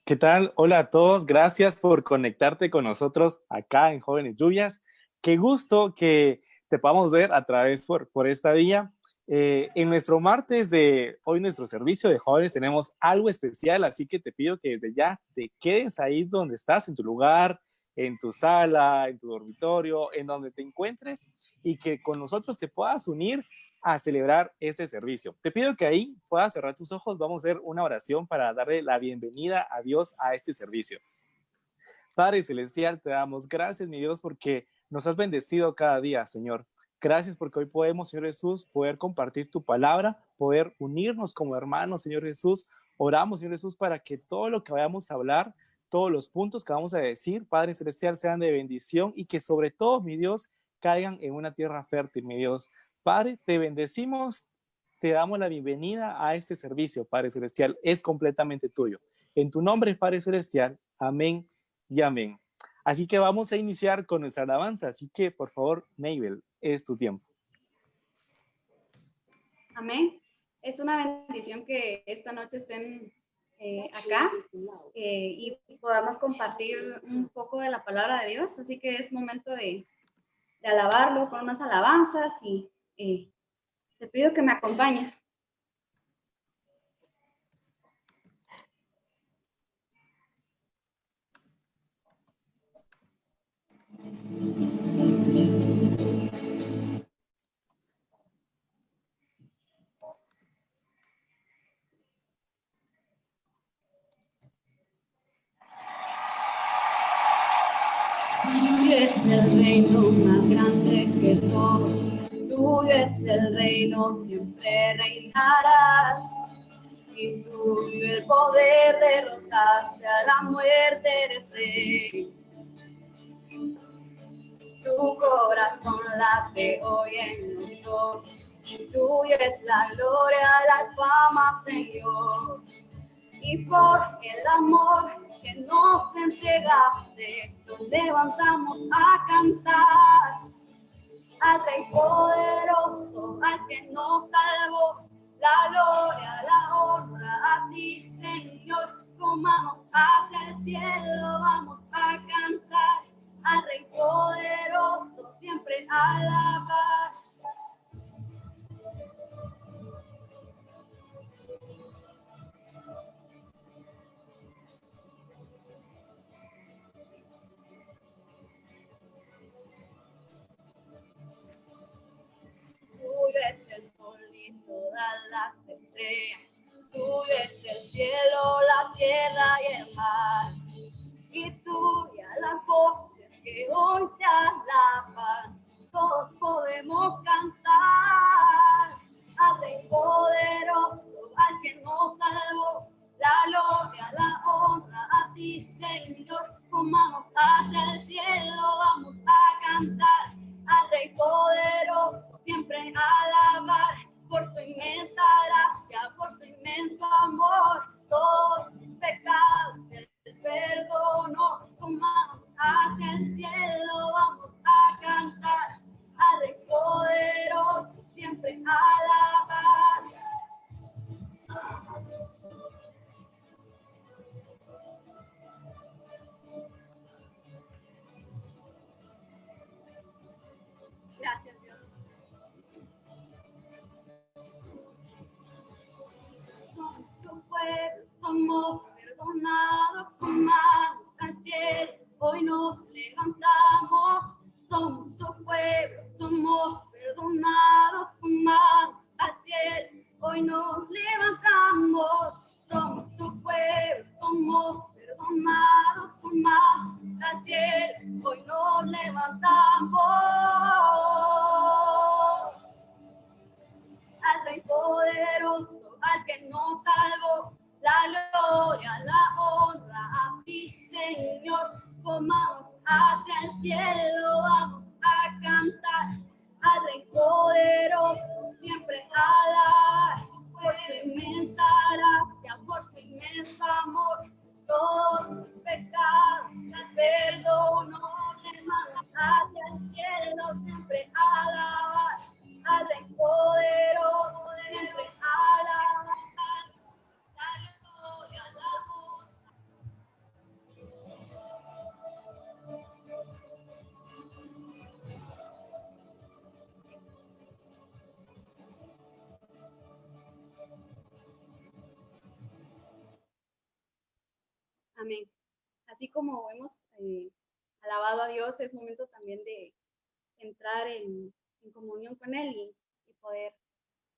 ¿Qué tal? Hola a todos, gracias por conectarte con nosotros acá en Jóvenes Lluvias. Qué gusto que te podamos ver a través por esta vía. En nuestro martes de hoy, nuestro servicio de jóvenes, tenemos algo especial, así que te pido que desde ya te quedes ahí donde estás, en tu lugar, en tu sala, en tu dormitorio, en donde te encuentres y que con nosotros te puedas unir a celebrar este servicio. Te pido que ahí puedas cerrar tus ojos, vamos a hacer una oración para darle la bienvenida a Dios a este servicio. Padre Celestial, te damos gracias, mi Dios, porque nos has bendecido cada día, Señor. Gracias porque hoy podemos, Señor Jesús, poder compartir tu palabra, poder unirnos como hermanos, Señor Jesús. Oramos, Señor Jesús, para que todo lo que vayamos a hablar, todos los puntos que vamos a decir, Padre Celestial, sean de bendición y que sobre todo, mi Dios, caigan en una tierra fértil, mi Dios. Padre, te bendecimos, te damos la bienvenida a este servicio, Padre Celestial. Es completamente tuyo. En tu nombre, Padre Celestial. Amén y amén. Así que vamos a iniciar con nuestra alabanza. Así que, por favor, Mabel, es tu tiempo. Amén. Es una bendición que esta noche estén acá y podamos compartir un poco de la palabra de Dios. Así que es momento de alabarlo con unas alabanzas y te pido que me acompañes. Tuyo es el reino más grande que todos, tuyo es el reino, siempre reinarás. Y tuyo el poder, derrotaste a la muerte, eres rey. Tu corazón late hoy en nosotros, tuya es la gloria, la fama, Señor. Y por el amor que nos entregaste, nos levantamos a cantar al Rey poderoso, al que nos salvó. La gloria, la honra a ti, Señor. Con manos hacia el cielo vamos a cantar al Rey poderoso, siempre alabar. Tuyo es el sol y todas las estrellas, tuyo es el cielo, la tierra y el mar, y tuya las voces que hoy te alaban, todos podemos cantar al Rey poderoso, al que nos salvó. La gloria, la honra a ti, Señor, con manos hacia el cielo vamos a cantar al Rey poderoso, siempre alabar por su inmensa gracia, por su inmenso amor. Todos mis pecados Él perdonó, con manos hacia el cielo Amén. Así como hemos alabado a Dios, es momento también de entrar en comunión con Él y poder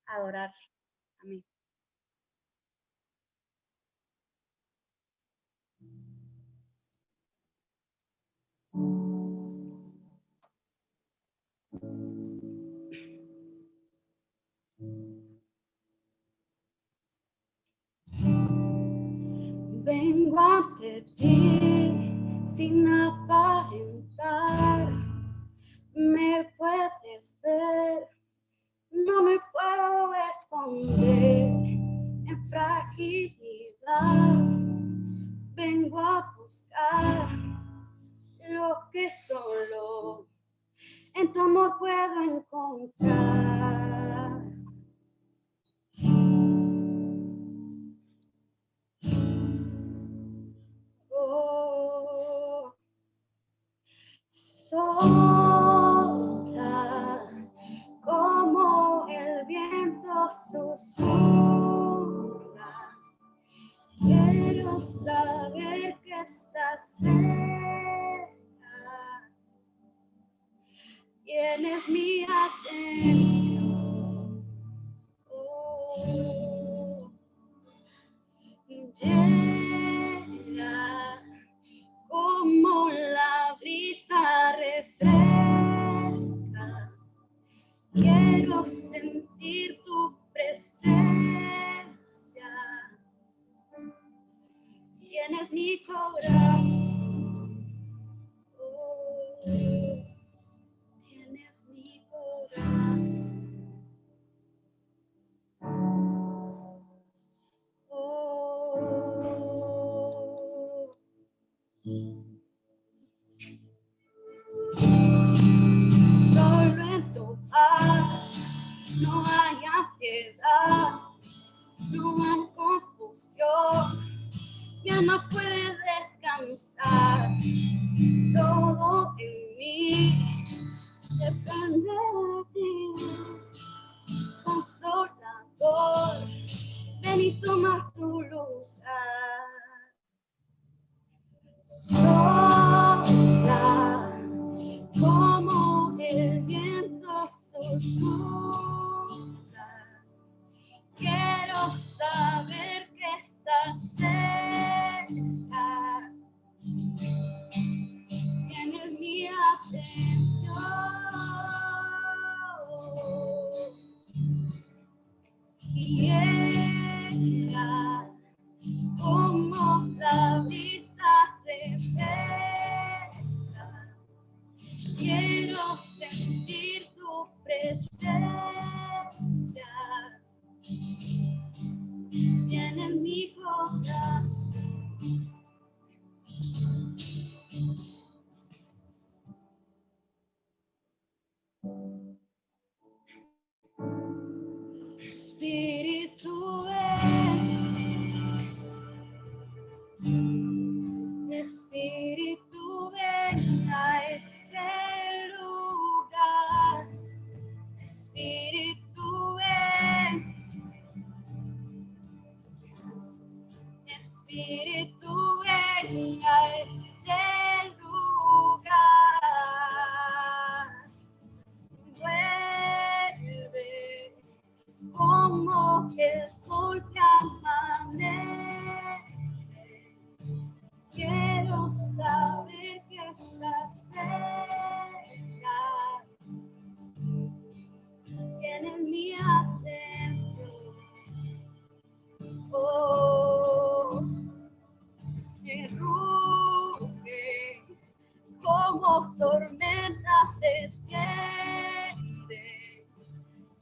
adorarle. Amén. Vengo ante ti sin aparentar, me puedes ver, no me puedo esconder en fragilidad. Vengo a buscar lo que solo en tu amor puedo encontrar. Oh, sopla como el viento susurra. Quiero saber que estás cerca. Tienes mi atención. Oh, llega como la brisa refresca. Quiero sentir tu presencia. Tienes mi corazón. Oh, tienes mi corazón. Oh, solo en tu paz no hay ansiedad, no hay confusión, mi alma puede descansar. Todo en mí depende de ti, consolador, ven y toma tu lugar. Sopla como el viento susurra. Quiero saber que estás cerca. Tienes mi atención. Llega como la brisa refresca. Quiero sentir tu presencia. Tienes mi corazón. Espíritu ven, Espíritu ven a este lugar. Espíritu ven, Espíritu ven a este lugar. Vuelve como el sol que amanece. Quiero saber que estás cerca. Tienes mi atención. Oh, me ruge como tormenta desciende.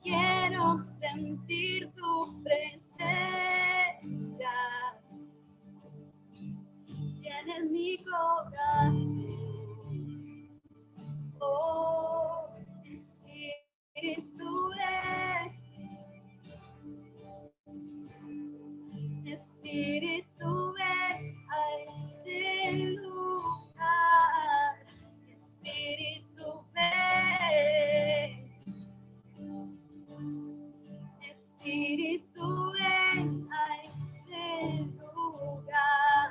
Quiero sentir tu presencia. Tienes mi corazón. Oh, Espíritu ven, Espíritu ven a este lugar. Espíritu ven, Espíritu ven a este lugar.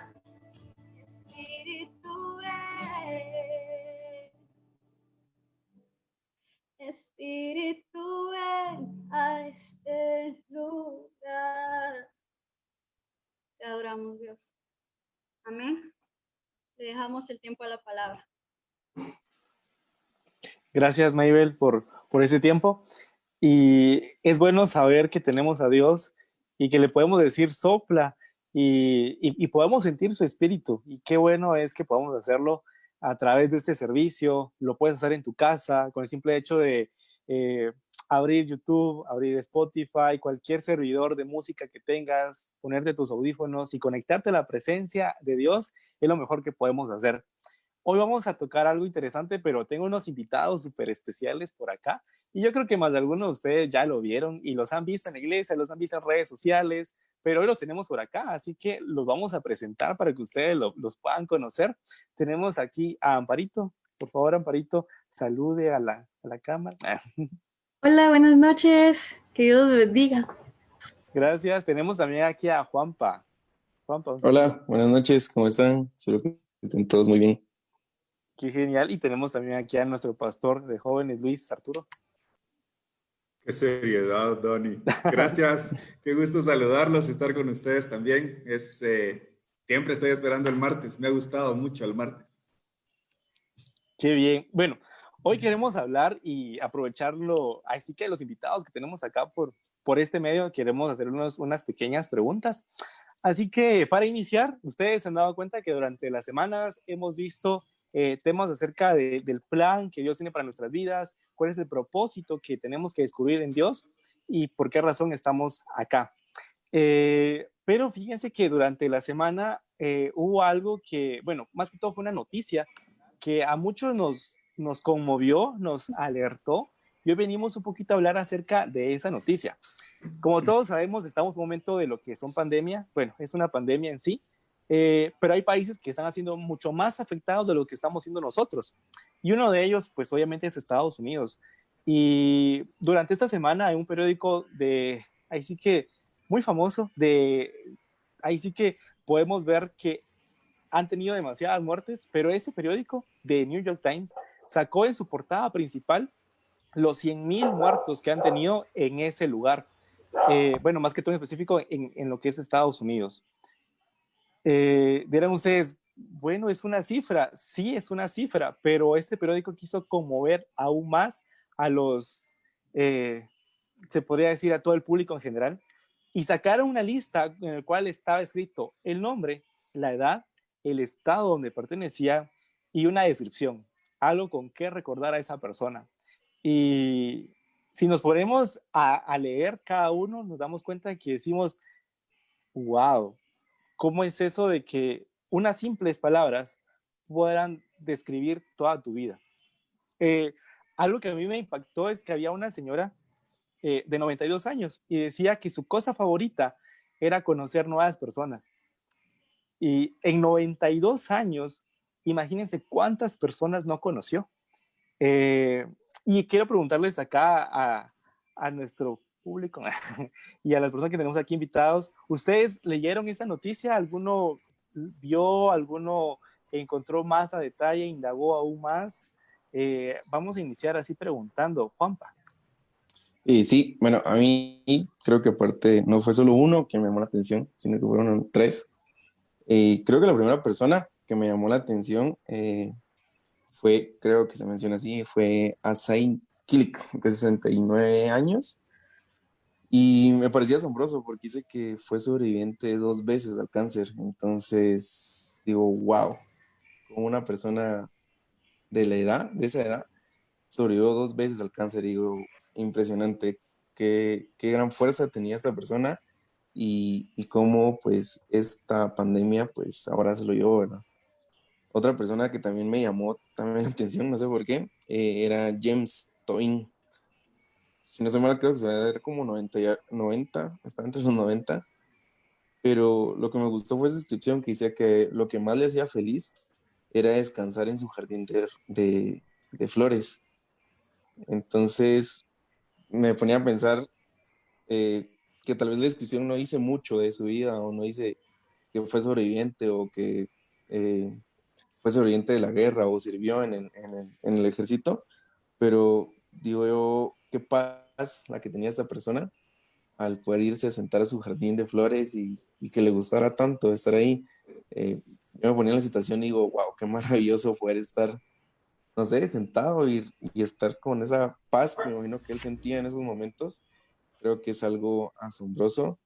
Espíritu, ven a este lugar. Te adoramos, Dios. Amén. Le dejamos el tiempo a la palabra. Gracias, Maybel, por ese tiempo. Y es bueno saber que tenemos a Dios y que le podemos decir sopla y podemos sentir su espíritu. Y qué bueno es que podamos hacerlo a través de este servicio. Lo puedes hacer en tu casa con el simple hecho de eh, abrir YouTube, abrir Spotify, cualquier servidor de música que tengas, ponerte tus audífonos y conectarte a la presencia de Dios es lo mejor que podemos hacer. Hoy vamos a tocar algo interesante, pero tengo unos invitados súper especiales por acá. Y yo creo que más de algunos de ustedes ya lo vieron y los han visto en la iglesia, los han visto en redes sociales, pero hoy los tenemos por acá, así que los vamos a presentar para que ustedes los puedan conocer. Tenemos aquí a Amparito. Por favor, Amparito, salude a la cámara. Hola, buenas noches. Que Dios los bendiga. Gracias. Tenemos también aquí a Juanpa. Juanpa, un saludo. Hola, buenas noches, ¿cómo están? Espero que estén todos muy bien. Qué genial. Y tenemos también aquí a nuestro pastor de jóvenes, Luis Arturo. Qué seriedad, Donny. Gracias, qué gusto saludarlos, estar con ustedes también. Siempre estoy esperando el martes, me ha gustado mucho el martes. Qué bien. Bueno, hoy queremos hablar y aprovecharlo, así que los invitados que tenemos acá por este medio, queremos hacer unas pequeñas preguntas. Así que para iniciar, ustedes se han dado cuenta que durante las semanas hemos visto temas acerca del plan que Dios tiene para nuestras vidas, cuál es el propósito que tenemos que descubrir en Dios y por qué razón estamos acá. Pero fíjense que durante la semana hubo algo que, bueno, más que todo fue una noticia que a muchos nos conmovió, nos alertó. Y hoy venimos un poquito a hablar acerca de esa noticia. Como todos sabemos, estamos en un momento de lo que son pandemia. Bueno, es una pandemia en sí, pero hay países que están siendo mucho más afectados de lo que estamos siendo nosotros. Y uno de ellos, pues obviamente es Estados Unidos. Y durante esta semana hay un periódico ahí sí que, muy famoso, ahí sí que podemos ver que han tenido demasiadas muertes, pero ese periódico de New York Times sacó en su portada principal los 100,000 muertos que han tenido en ese lugar. Bueno, más que todo en específico en lo que es Estados Unidos. Dirán ustedes, bueno, es una cifra, sí es una cifra, pero este periódico quiso conmover aún más a se podría decir a todo el público en general, y sacaron una lista en la cual estaba escrito el nombre, la edad, el estado donde pertenecía y una descripción, algo con qué recordar a esa persona. Y si nos ponemos a leer cada uno, nos damos cuenta de que decimos, wow, ¿cómo es eso de que unas simples palabras puedan describir toda tu vida? Algo que a mí me impactó es que había una señora de 92 años y decía que su cosa favorita era conocer nuevas personas. Y en 92 años, imagínense cuántas personas no conoció. Y quiero preguntarles acá a nuestro público y a las personas que tenemos aquí invitados, ¿ustedes leyeron esa noticia? ¿Alguno vio? ¿Alguno encontró más a detalle? ¿Indagó aún más? Vamos a iniciar así preguntando. Juanpa. Sí, bueno, a mí creo que aparte no fue solo uno que me llamó la atención, sino que fueron tres. Creo que la primera persona que me llamó la atención fue, creo que se menciona así, fue Asain Kilik, de 69 años. Y me parecía asombroso porque dice que fue sobreviviente 2 veces al cáncer. Entonces, digo, wow, como una persona de esa edad, sobrevivió 2 veces al cáncer. Digo, impresionante. Qué gran fuerza tenía esta persona y cómo, pues, esta pandemia, pues, ahora se lo llevó, ¿verdad? Otra persona que también me llamó también la atención, no sé por qué, era James Toin. Si no se mal, creo que se va a ver como 90, está entre los 90, pero lo que me gustó fue su descripción que decía que lo que más le hacía feliz era descansar en su jardín de flores. Entonces me ponía a pensar que tal vez la descripción no dice mucho de su vida o no dice que fue sobreviviente o que fue sobreviviente de la guerra o sirvió en el ejército, pero digo yo, qué paz la que tenía esta persona al poder irse a sentar a su jardín de flores y que le gustara tanto estar ahí. Yo me ponía en la situación y digo, wow, qué maravilloso poder estar, no sé, sentado y estar con esa paz que me imagino que él sentía en esos momentos. Creo que es algo asombroso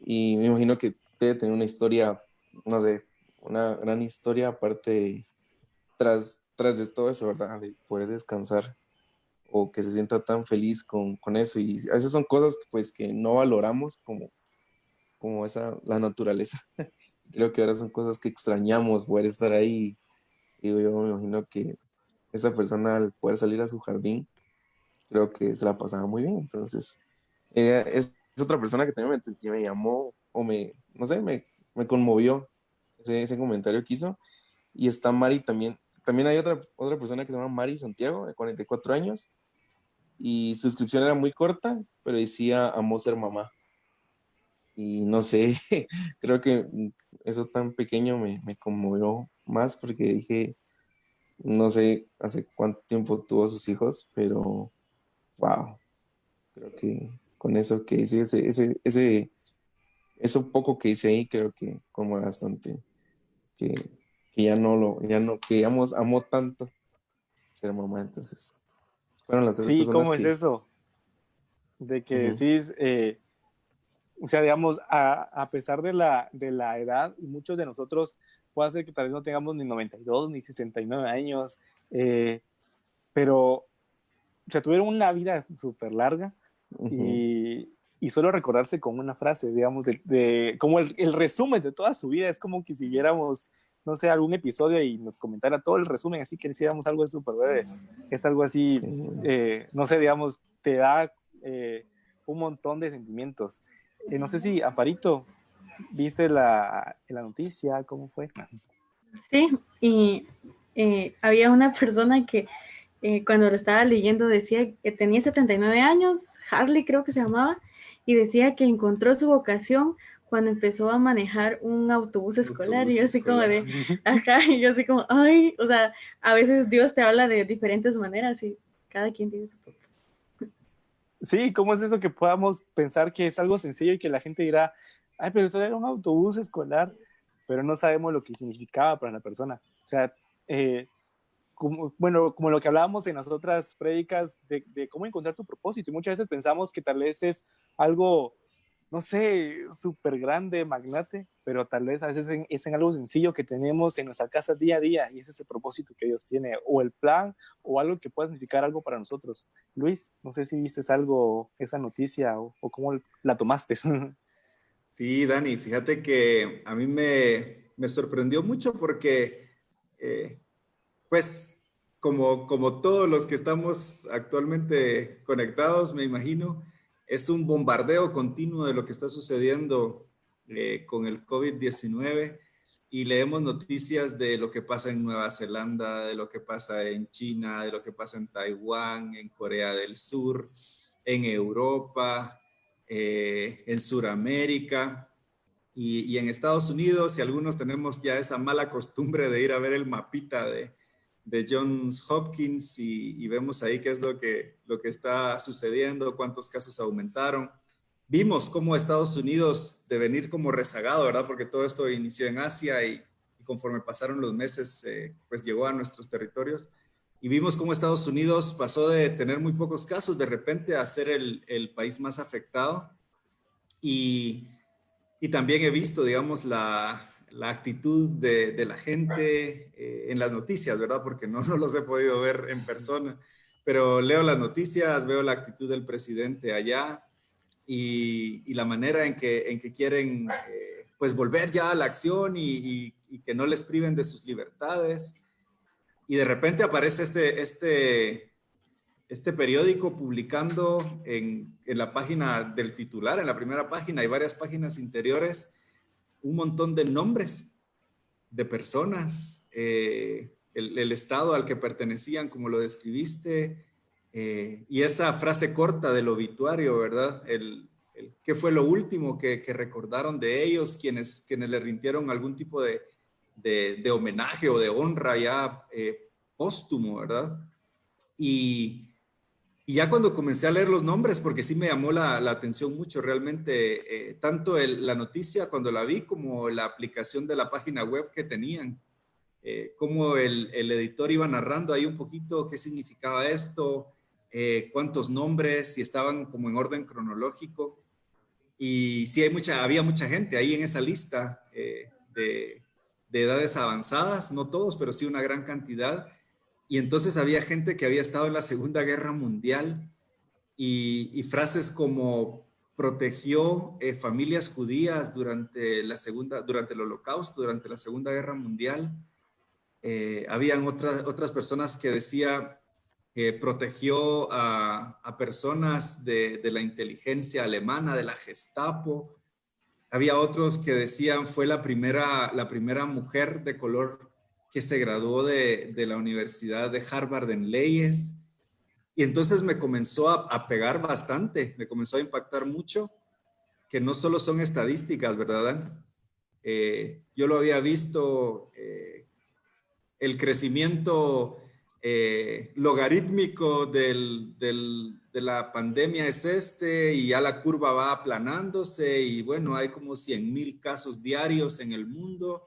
y me imagino que debe tener una historia, no sé, una gran historia aparte tras de todo eso, ¿verdad? De poder descansar o que se sienta tan feliz con eso. Y a veces son cosas pues que no valoramos como la naturaleza. Creo que ahora son cosas que extrañamos, poder estar ahí. Y yo me imagino que esta persona al poder salir a su jardín, creo que se la pasaba muy bien. Entonces, ella es otra persona que también me llamó o no sé, me conmovió ese comentario que hizo. Y está Mari también. También hay otra persona que se llama Mari Santiago, de 44 años, y su inscripción era muy corta, pero decía amó ser mamá. Y no sé, creo que eso tan pequeño me conmovió más porque dije, no sé hace cuánto tiempo tuvo sus hijos, pero wow, creo que con eso que hice, eso poco que hice ahí, creo que como bastante, que, que ya no, que amó tanto ser mamá. Entonces, fueron las tres Sí, personas ¿cómo es que... eso? De que Ujú, decís, o sea, digamos, a pesar de la edad, muchos de nosotros puede ser que tal vez no tengamos ni 92 ni 69 años, pero, o sea, tuvieron una vida súper larga ujú. y solo recordarse con una frase, digamos, como el resumen de toda su vida, es como que si viéramos, no sé, algún episodio y nos comentara todo el resumen, así que hiciéramos algo súper breve, es algo así, Sí. no sé, digamos, te da un montón de sentimientos. No sé si, Amparito, viste la noticia, ¿cómo fue? Sí, y había una persona que cuando lo estaba leyendo decía que tenía 79 años, Harley creo que se llamaba, y decía que encontró su vocación cuando empezó a manejar un autobús escolar y Autobús yo así como escolar. de, ajá, y yo así como, ay, o sea, a veces Dios te habla de diferentes maneras y cada quien tiene su propio. Sí, ¿cómo es eso que podamos pensar que es algo sencillo y que la gente dirá, ay, pero eso era un autobús escolar, pero no sabemos lo que significaba para la persona? O sea, bueno, como lo que hablábamos en las otras prédicas de cómo encontrar tu propósito. Y muchas veces pensamos que tal vez es algo, no sé, súper grande, magnate, pero tal vez a veces es en algo sencillo que tenemos en nuestra casa día a día y ese es el propósito que Dios tiene, o el plan, o algo que pueda significar algo para nosotros. Luis, no sé si viste algo, esa noticia, o cómo la tomaste. Sí, Dani, fíjate que a mí me sorprendió mucho porque, eh, pues, como todos los que estamos actualmente conectados, me imagino, es un bombardeo continuo de lo que está sucediendo con el COVID-19 y leemos noticias de lo que pasa en Nueva Zelanda, de lo que pasa en China, de lo que pasa en Taiwán, en Corea del Sur, en Europa, en Sudamérica. Y en Estados Unidos, y algunos tenemos ya esa mala costumbre de ir a ver el mapita de Johns Hopkins y vemos ahí qué es lo que está sucediendo, cuántos casos aumentaron. Vimos cómo Estados Unidos de venir como rezagado, ¿verdad? Porque todo esto inició en Asia y conforme pasaron los meses, pues llegó a nuestros territorios. Y vimos cómo Estados Unidos pasó de tener muy pocos casos de repente a ser el país más afectado. Y, y también he visto, digamos, la actitud de la gente en las noticias, ¿verdad? Porque no los he podido ver en persona, pero leo las noticias, veo la actitud del presidente allá y la manera en que quieren, pues, volver ya a la acción y que no les priven de sus libertades. Y de repente aparece este periódico publicando en la página del titular, en la primera página y varias páginas interiores, un montón de nombres de personas, el estado al que pertenecían, como lo describiste, y esa frase corta del obituario, ¿verdad? ¿Qué fue lo último que recordaron de ellos, quienes le rindieron algún tipo de homenaje o de honra ya póstumo, ¿verdad? Y, Y ya cuando comencé a leer los nombres, porque sí me llamó la atención mucho realmente, tanto la noticia cuando la vi como la aplicación de la página web que tenían, cómo el editor iba narrando ahí un poquito qué significaba esto, cuántos nombres, si estaban como en orden cronológico. Y sí había mucha gente ahí en esa lista de edades avanzadas, no todos, pero sí una gran cantidad. Y entonces había gente que había estado en la Segunda Guerra Mundial y frases como protegió familias judías durante el Holocausto, durante la Segunda Guerra Mundial. Habían otras personas que decía que protegió a personas de la inteligencia alemana, de la Gestapo. Había otros que decían fue la primera mujer de color que se graduó de la Universidad de Harvard en leyes. Y entonces me comenzó a pegar bastante, me comenzó a impactar mucho, que no solo son estadísticas, ¿verdad? Yo lo había visto, el crecimiento logarítmico de la pandemia es y ya la curva va aplanándose y bueno, hay como 100,000 casos diarios en el mundo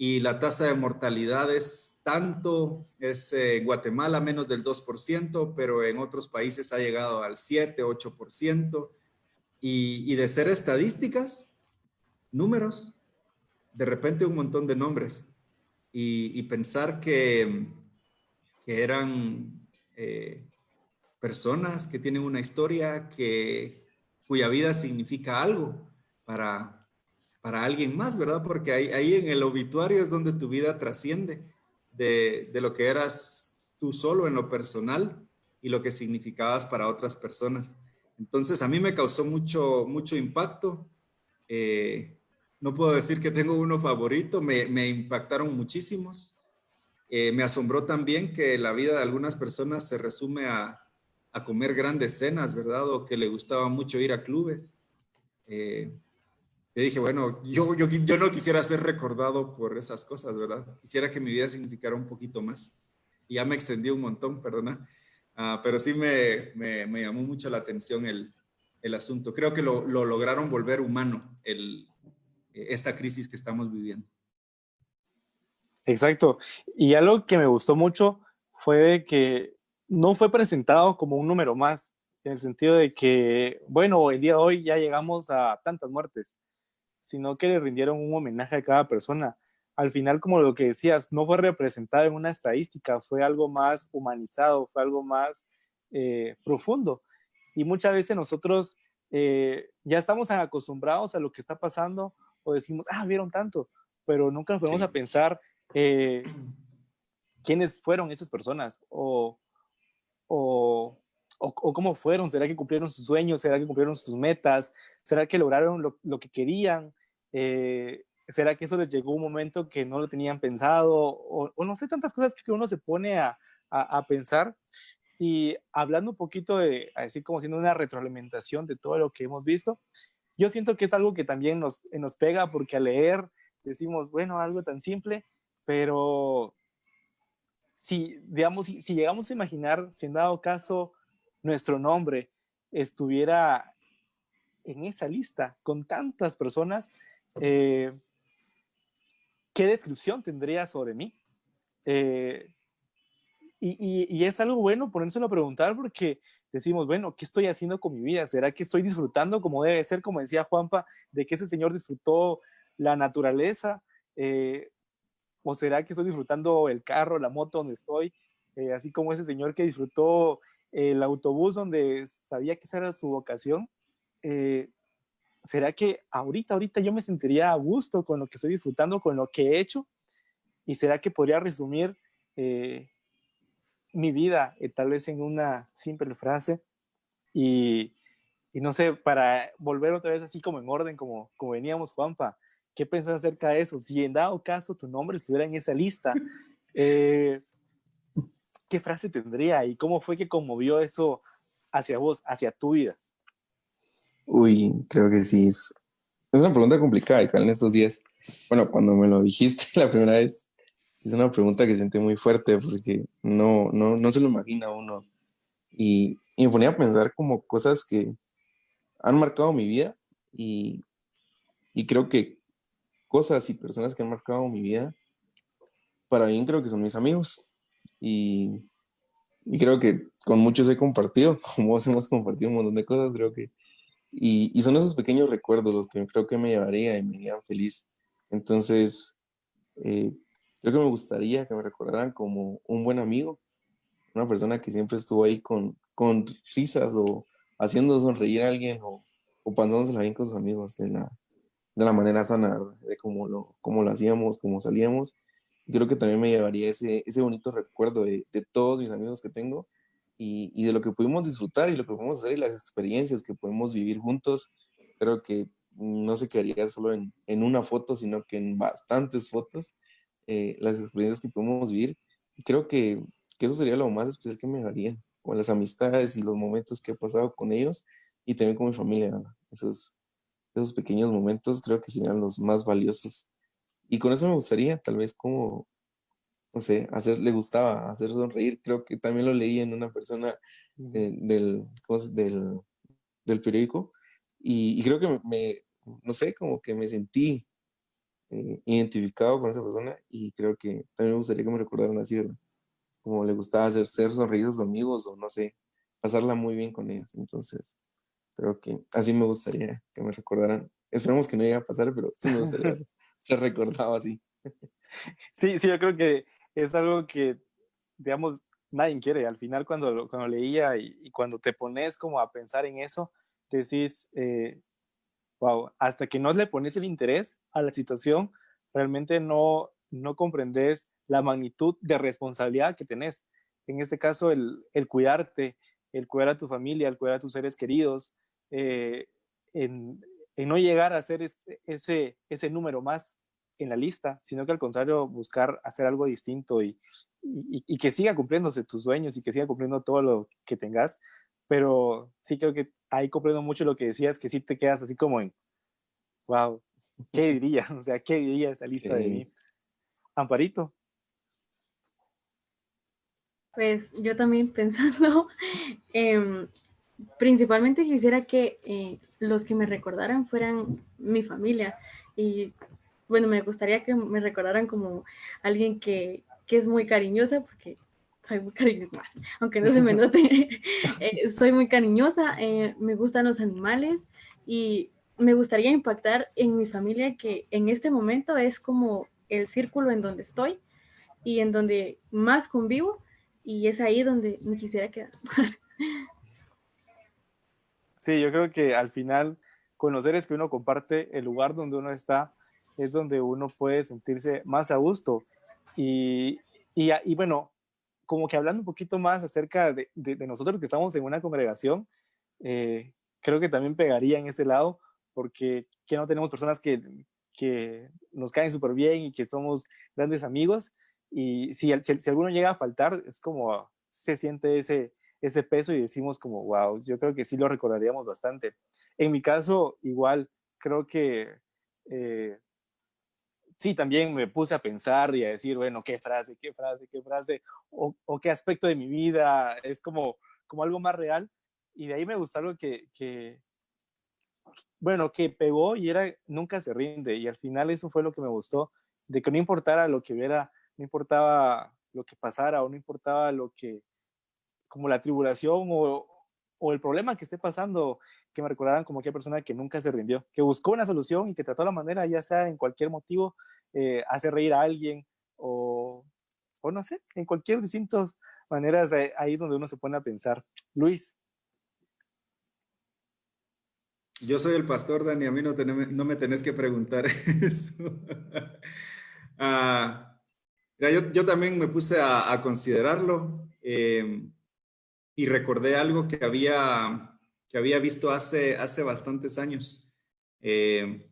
y la tasa de mortalidad es en Guatemala menos del 2%, pero en otros países ha llegado al 7, 8%. Y de ser estadísticas, números, de repente un montón de nombres. Y pensar que eran personas que tienen una historia cuya vida significa algo para alguien más, ¿verdad? Porque ahí en el obituario es donde tu vida trasciende de lo que eras tú solo en lo personal y lo que significabas para otras personas. Entonces a mí me causó mucho impacto. No puedo decir que tengo uno favorito, me impactaron muchísimos. Me asombró también que la vida de algunas personas se resume a comer grandes cenas, ¿verdad? O que le gustaba mucho ir a clubes. Yo dije, bueno, yo no quisiera ser recordado por esas cosas, ¿verdad? Quisiera que mi vida significara un poquito más. Y ya me extendí un montón, perdona. Pero sí me llamó mucho la atención el asunto. Creo que lo lograron volver humano, esta crisis que estamos viviendo. Exacto. Y algo que me gustó mucho fue de que no fue presentado como un número más, en el sentido de que, bueno, el día de hoy ya llegamos a tantas muertes, sino que le rindieron un homenaje a cada persona. Al final, como lo que decías, no fue representado en una estadística, fue algo más humanizado, fue algo más profundo. Y muchas veces nosotros ya estamos tan acostumbrados a lo que está pasando o decimos, vieron tanto, pero nunca nos ponemos a pensar quiénes fueron esas personas o cómo fueron. ¿Será que cumplieron sus sueños? ¿Será que cumplieron sus metas? ¿Será que lograron lo que querían? ¿Será que eso les llegó un momento que no lo tenían pensado? O no sé, tantas cosas que uno se pone a pensar. Y hablando un poquito así como siendo una retroalimentación de todo lo que hemos visto, yo siento que es algo que también nos pega, porque al leer decimos, bueno, algo tan simple, pero digamos, si llegamos a imaginar, si en dado caso nuestro nombre estuviera en esa lista con tantas personas, ¿qué descripción tendría sobre mí? Y es algo bueno ponérselo a preguntar, porque decimos, bueno, ¿qué estoy haciendo con mi vida? ¿Será que estoy disfrutando como debe ser, como decía Juanpa, de que ese señor disfrutó la naturaleza? ¿O será que estoy disfrutando el carro, la moto donde estoy? Así como ese señor que disfrutó el autobús donde sabía que esa era su vocación. ¿Será que ahorita yo me sentiría a gusto con lo que estoy disfrutando, con lo que he hecho? ¿Y será que podría resumir mi vida tal vez en una simple frase? Y no sé, para volver otra vez así como en orden, como veníamos, Juanpa, ¿qué pensás acerca de eso? Si en dado caso tu nombre estuviera en esa lista, ¿qué frase tendría y cómo fue que conmovió eso hacia vos, hacia tu vida? Uy, creo que sí. Es una pregunta complicada, igual en estos días. Bueno, cuando me lo dijiste la primera vez, sí es una pregunta que sentí muy fuerte porque no se lo imagina uno. Y y me ponía a pensar como cosas que han marcado mi vida y creo que cosas y personas que han marcado mi vida, para bien creo que son mis amigos. Y, y creo que con muchos he compartido, como vos hemos compartido un montón de cosas, creo que y son esos pequeños recuerdos los que creo que me llevaría y me harían feliz. Entonces, eh, creo que me gustaría que me recordaran como un buen amigo, una persona que siempre estuvo ahí con risas o haciendo sonreír a alguien o pasándosela bien con sus amigos de la manera sana, ¿verdad? De cómo lo hacíamos, cómo salíamos. Y creo que también me llevaría ese bonito recuerdo de todos mis amigos que tengo y de lo que pudimos disfrutar y lo que pudimos hacer y las experiencias que podemos vivir juntos. Creo que no se quedaría solo en una foto, sino que en bastantes fotos, las experiencias que podemos vivir. Y creo que eso sería lo más especial que me haría, con las amistades y los momentos que he pasado con ellos y también con mi familia, ¿verdad? Esos pequeños momentos creo que serían los más valiosos. Y con eso me gustaría, tal vez como, no sé, le gustaba hacer sonreír. Creo que también lo leí en una persona ¿cómo del periódico. Y creo que no sé, como que me sentí identificado con esa persona y creo que también me gustaría que me recordaran así, ¿verdad? Como le gustaba hacer sonreír a sus amigos o no sé, pasarla muy bien con ellos. Entonces, creo que así me gustaría que me recordaran. Esperemos que no llegue a pasar, pero sí me gustaría ser recordado así. Sí, sí, yo creo que es algo que, digamos, nadie quiere. Al final, cuando leía y cuando te pones como a pensar en eso, decís, wow, hasta que no le pones el interés a la situación, realmente no comprendes la magnitud de responsabilidad que tenés. En este caso, el cuidarte, el cuidar a tu familia, el cuidar a tus seres queridos, eh, en, en no llegar a ser ese número más en la lista, sino que al contrario, buscar hacer algo distinto y que siga cumpliéndose tus sueños y que siga cumpliendo todo lo que tengas. Pero sí creo que ahí comprendo mucho lo que decías, que sí te quedas así como en, wow, ¿qué diría? O sea, ¿qué diría esa lista de Sí. mí? Amparito. Pues yo también pensando, em, principalmente quisiera que los que me recordaran fueran mi familia y bueno, me gustaría que me recordaran como alguien que es muy cariñosa porque soy muy cariñosa, aunque no se me note, soy muy cariñosa, me gustan los animales y me gustaría impactar en mi familia que en este momento es como el círculo en donde estoy y en donde más convivo y es ahí donde me quisiera quedar. Sí, yo creo que al final, con los seres que uno comparte, el lugar donde uno está es donde uno puede sentirse más a gusto. Y, y bueno, como que hablando un poquito más acerca de nosotros que estamos en una congregación, creo que también pegaría en ese lado, porque que no tenemos personas que nos caen súper bien y que somos grandes amigos. Y si alguno llega a faltar, es como se siente ese peso y decimos como, wow, yo creo que sí lo recordaríamos bastante. En mi caso, igual, creo que eh, sí, también me puse a pensar y a decir, bueno, qué frase, o qué aspecto de mi vida es como algo más real. Y de ahí me gustó algo bueno, que pegó y era nunca se rinde. Y al final eso fue lo que me gustó, de que no importara lo que viera, no importaba lo que pasara o no importaba como la tribulación o el problema que esté pasando, que me recordaran como aquella persona que nunca se rindió, que buscó una solución y que trató la manera, ya sea en cualquier motivo, hacer reír a alguien o no sé, en cualquier distintas maneras, ahí es donde uno se pone a pensar. Luis. Yo soy el pastor, Dani, a mí no me tenés que preguntar eso. Ah, mira, yo también me puse a considerarlo y recordé algo que había visto hace bastantes años, eh,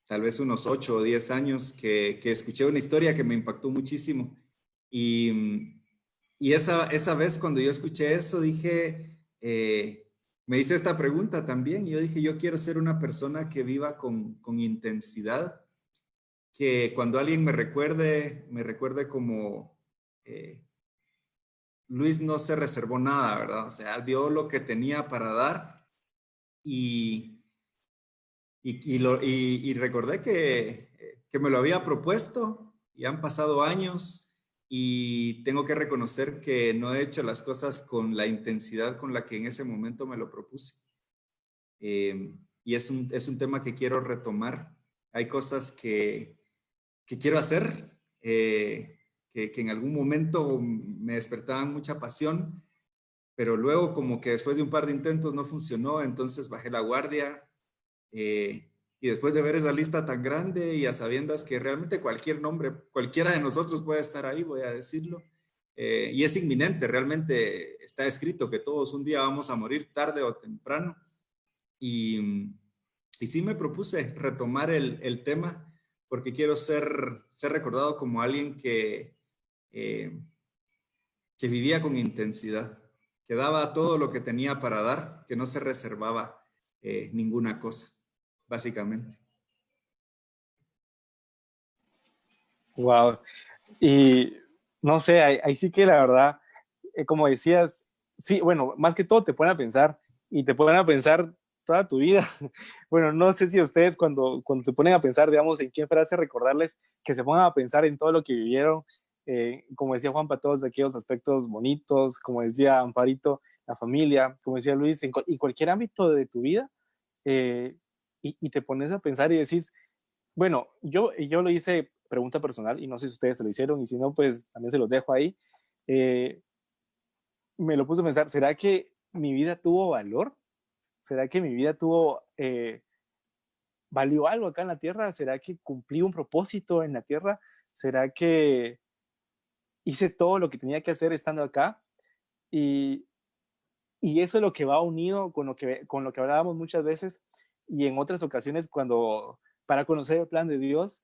tal vez unos 8 o 10 años, que escuché una historia que me impactó muchísimo. Y esa vez cuando yo escuché eso, dije, me hice esta pregunta también. Y yo dije, yo quiero ser una persona que viva con intensidad, que cuando alguien me recuerde como... Luis no se reservó nada, ¿verdad? O sea, dio lo que tenía para dar y recordé que me lo había propuesto y han pasado años y tengo que reconocer que no he hecho las cosas con la intensidad con la que en ese momento me lo propuse. Y es un tema que quiero retomar. Hay cosas que quiero hacer, que en algún momento me despertaban mucha pasión, pero luego como que después de un par de intentos no funcionó, entonces bajé la guardia. Y después de ver esa lista tan grande y a sabiendas que realmente cualquier nombre, cualquiera de nosotros puede estar ahí, voy a decirlo, y es inminente, realmente está escrito que todos un día vamos a morir tarde o temprano. Y, y sí me propuse retomar el tema porque quiero ser recordado como alguien eh, que vivía con intensidad, que daba todo lo que tenía para dar, que no se reservaba ninguna cosa, básicamente. Wow. Y no sé, ahí sí que la verdad, como decías, sí, bueno, más que todo te ponen a pensar y te ponen a pensar toda tu vida. Bueno, no sé si ustedes cuando se ponen a pensar, digamos, en qué frase recordarles, que se pongan a pensar en todo lo que vivieron, como decía Juan, para todos aquellos aspectos bonitos, como decía Amparito, la familia, como decía Luis, y cualquier ámbito de tu vida, eh, y te pones a pensar y decís, bueno, yo lo hice pregunta personal y no sé si ustedes se lo hicieron y si no, pues también se los dejo ahí. Eh, Me lo puse a pensar, ¿será que mi vida tuvo valor? ¿Será que mi vida valió algo acá en la tierra? ¿Será que cumplí un propósito en la tierra? ¿Será que hice todo lo que tenía que hacer estando acá? Y, y eso es lo que va unido con lo que hablábamos muchas veces y en otras ocasiones para conocer el plan de Dios.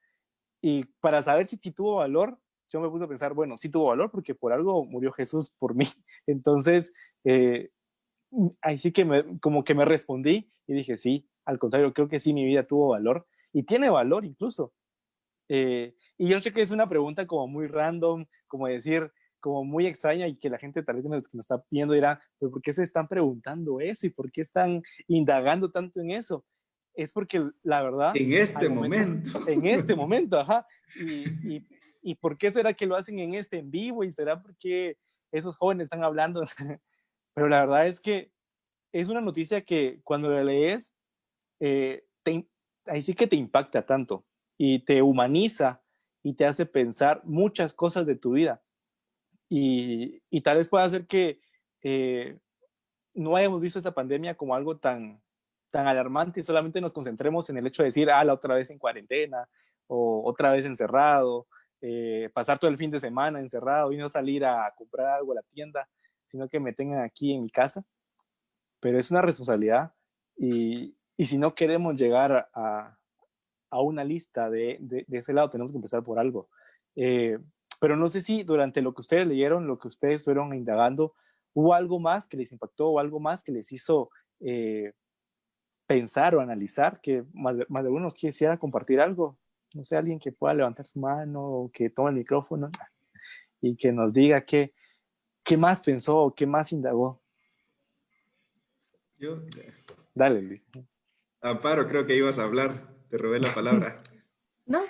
Y para saber si tuvo valor, yo me puse a pensar, bueno, sí tuvo valor porque por algo murió Jesús por mí. Entonces, eh, ahí sí que como que me respondí y dije, sí, al contrario, creo que sí, mi vida tuvo valor y tiene valor incluso. Y yo sé que es una pregunta como muy random, como decir, como muy extraña y que la gente tal vez que nos está viendo dirá, pero ¿por qué se están preguntando eso y por qué están indagando tanto en eso? Es porque la verdad, En al este momento, momento. en este momento, ajá, y por qué será que lo hacen en este en vivo y será porque esos jóvenes están hablando, pero la verdad es que es una noticia que cuando la lees, eh, te, ahí sí que te impacta tanto y te humaniza y te hace pensar muchas cosas de tu vida. Y tal vez pueda hacer que no hayamos visto esta pandemia como algo tan alarmante y solamente nos concentremos en el hecho de decir, la otra vez en cuarentena o otra vez encerrado, pasar todo el fin de semana encerrado y no salir a comprar algo a la tienda, sino que me tengan aquí en mi casa. Pero es una responsabilidad y si no queremos llegar a una lista de ese lado, tenemos que empezar por algo. Eh, pero no sé si durante lo que ustedes leyeron, lo que ustedes fueron indagando, hubo algo más que les impactó o algo más que les hizo pensar o analizar, que más de uno quisiera compartir algo. No sé, alguien que pueda levantar su mano o que tome el micrófono y que nos diga qué más pensó o qué más indagó. Yo, Dale, Luis. Amparo, creo que ibas a hablar. Te robé la palabra. No,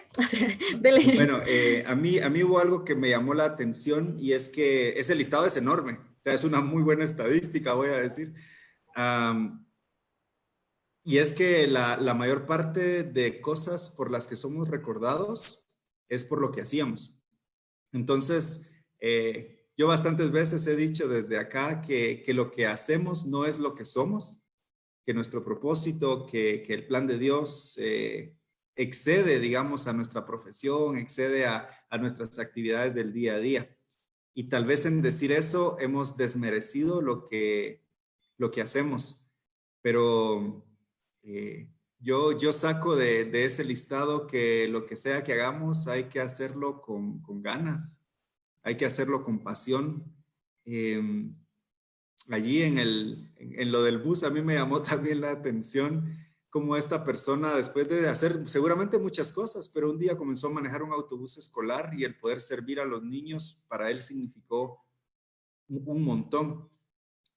dele. Bueno, a mí hubo algo que me llamó la atención y es que ese listado es enorme. O sea, es una muy buena estadística, voy a decir. Am, y es que la mayor parte de cosas por las que somos recordados es por lo que hacíamos. Entonces, yo bastantes veces he dicho desde acá que lo que hacemos no es lo que somos, que nuestro propósito, que el plan de Dios excede, digamos, a nuestra profesión, excede a nuestras actividades del día a día. Y tal vez en decir eso hemos desmerecido lo que hacemos. Pero yo saco de ese listado que lo que sea que hagamos hay que hacerlo con ganas, hay que hacerlo con pasión. Eh, Allí en lo del bus a mí me llamó también la atención cómo esta persona, después de hacer seguramente muchas cosas, pero un día comenzó a manejar un autobús escolar y el poder servir a los niños para él significó un montón.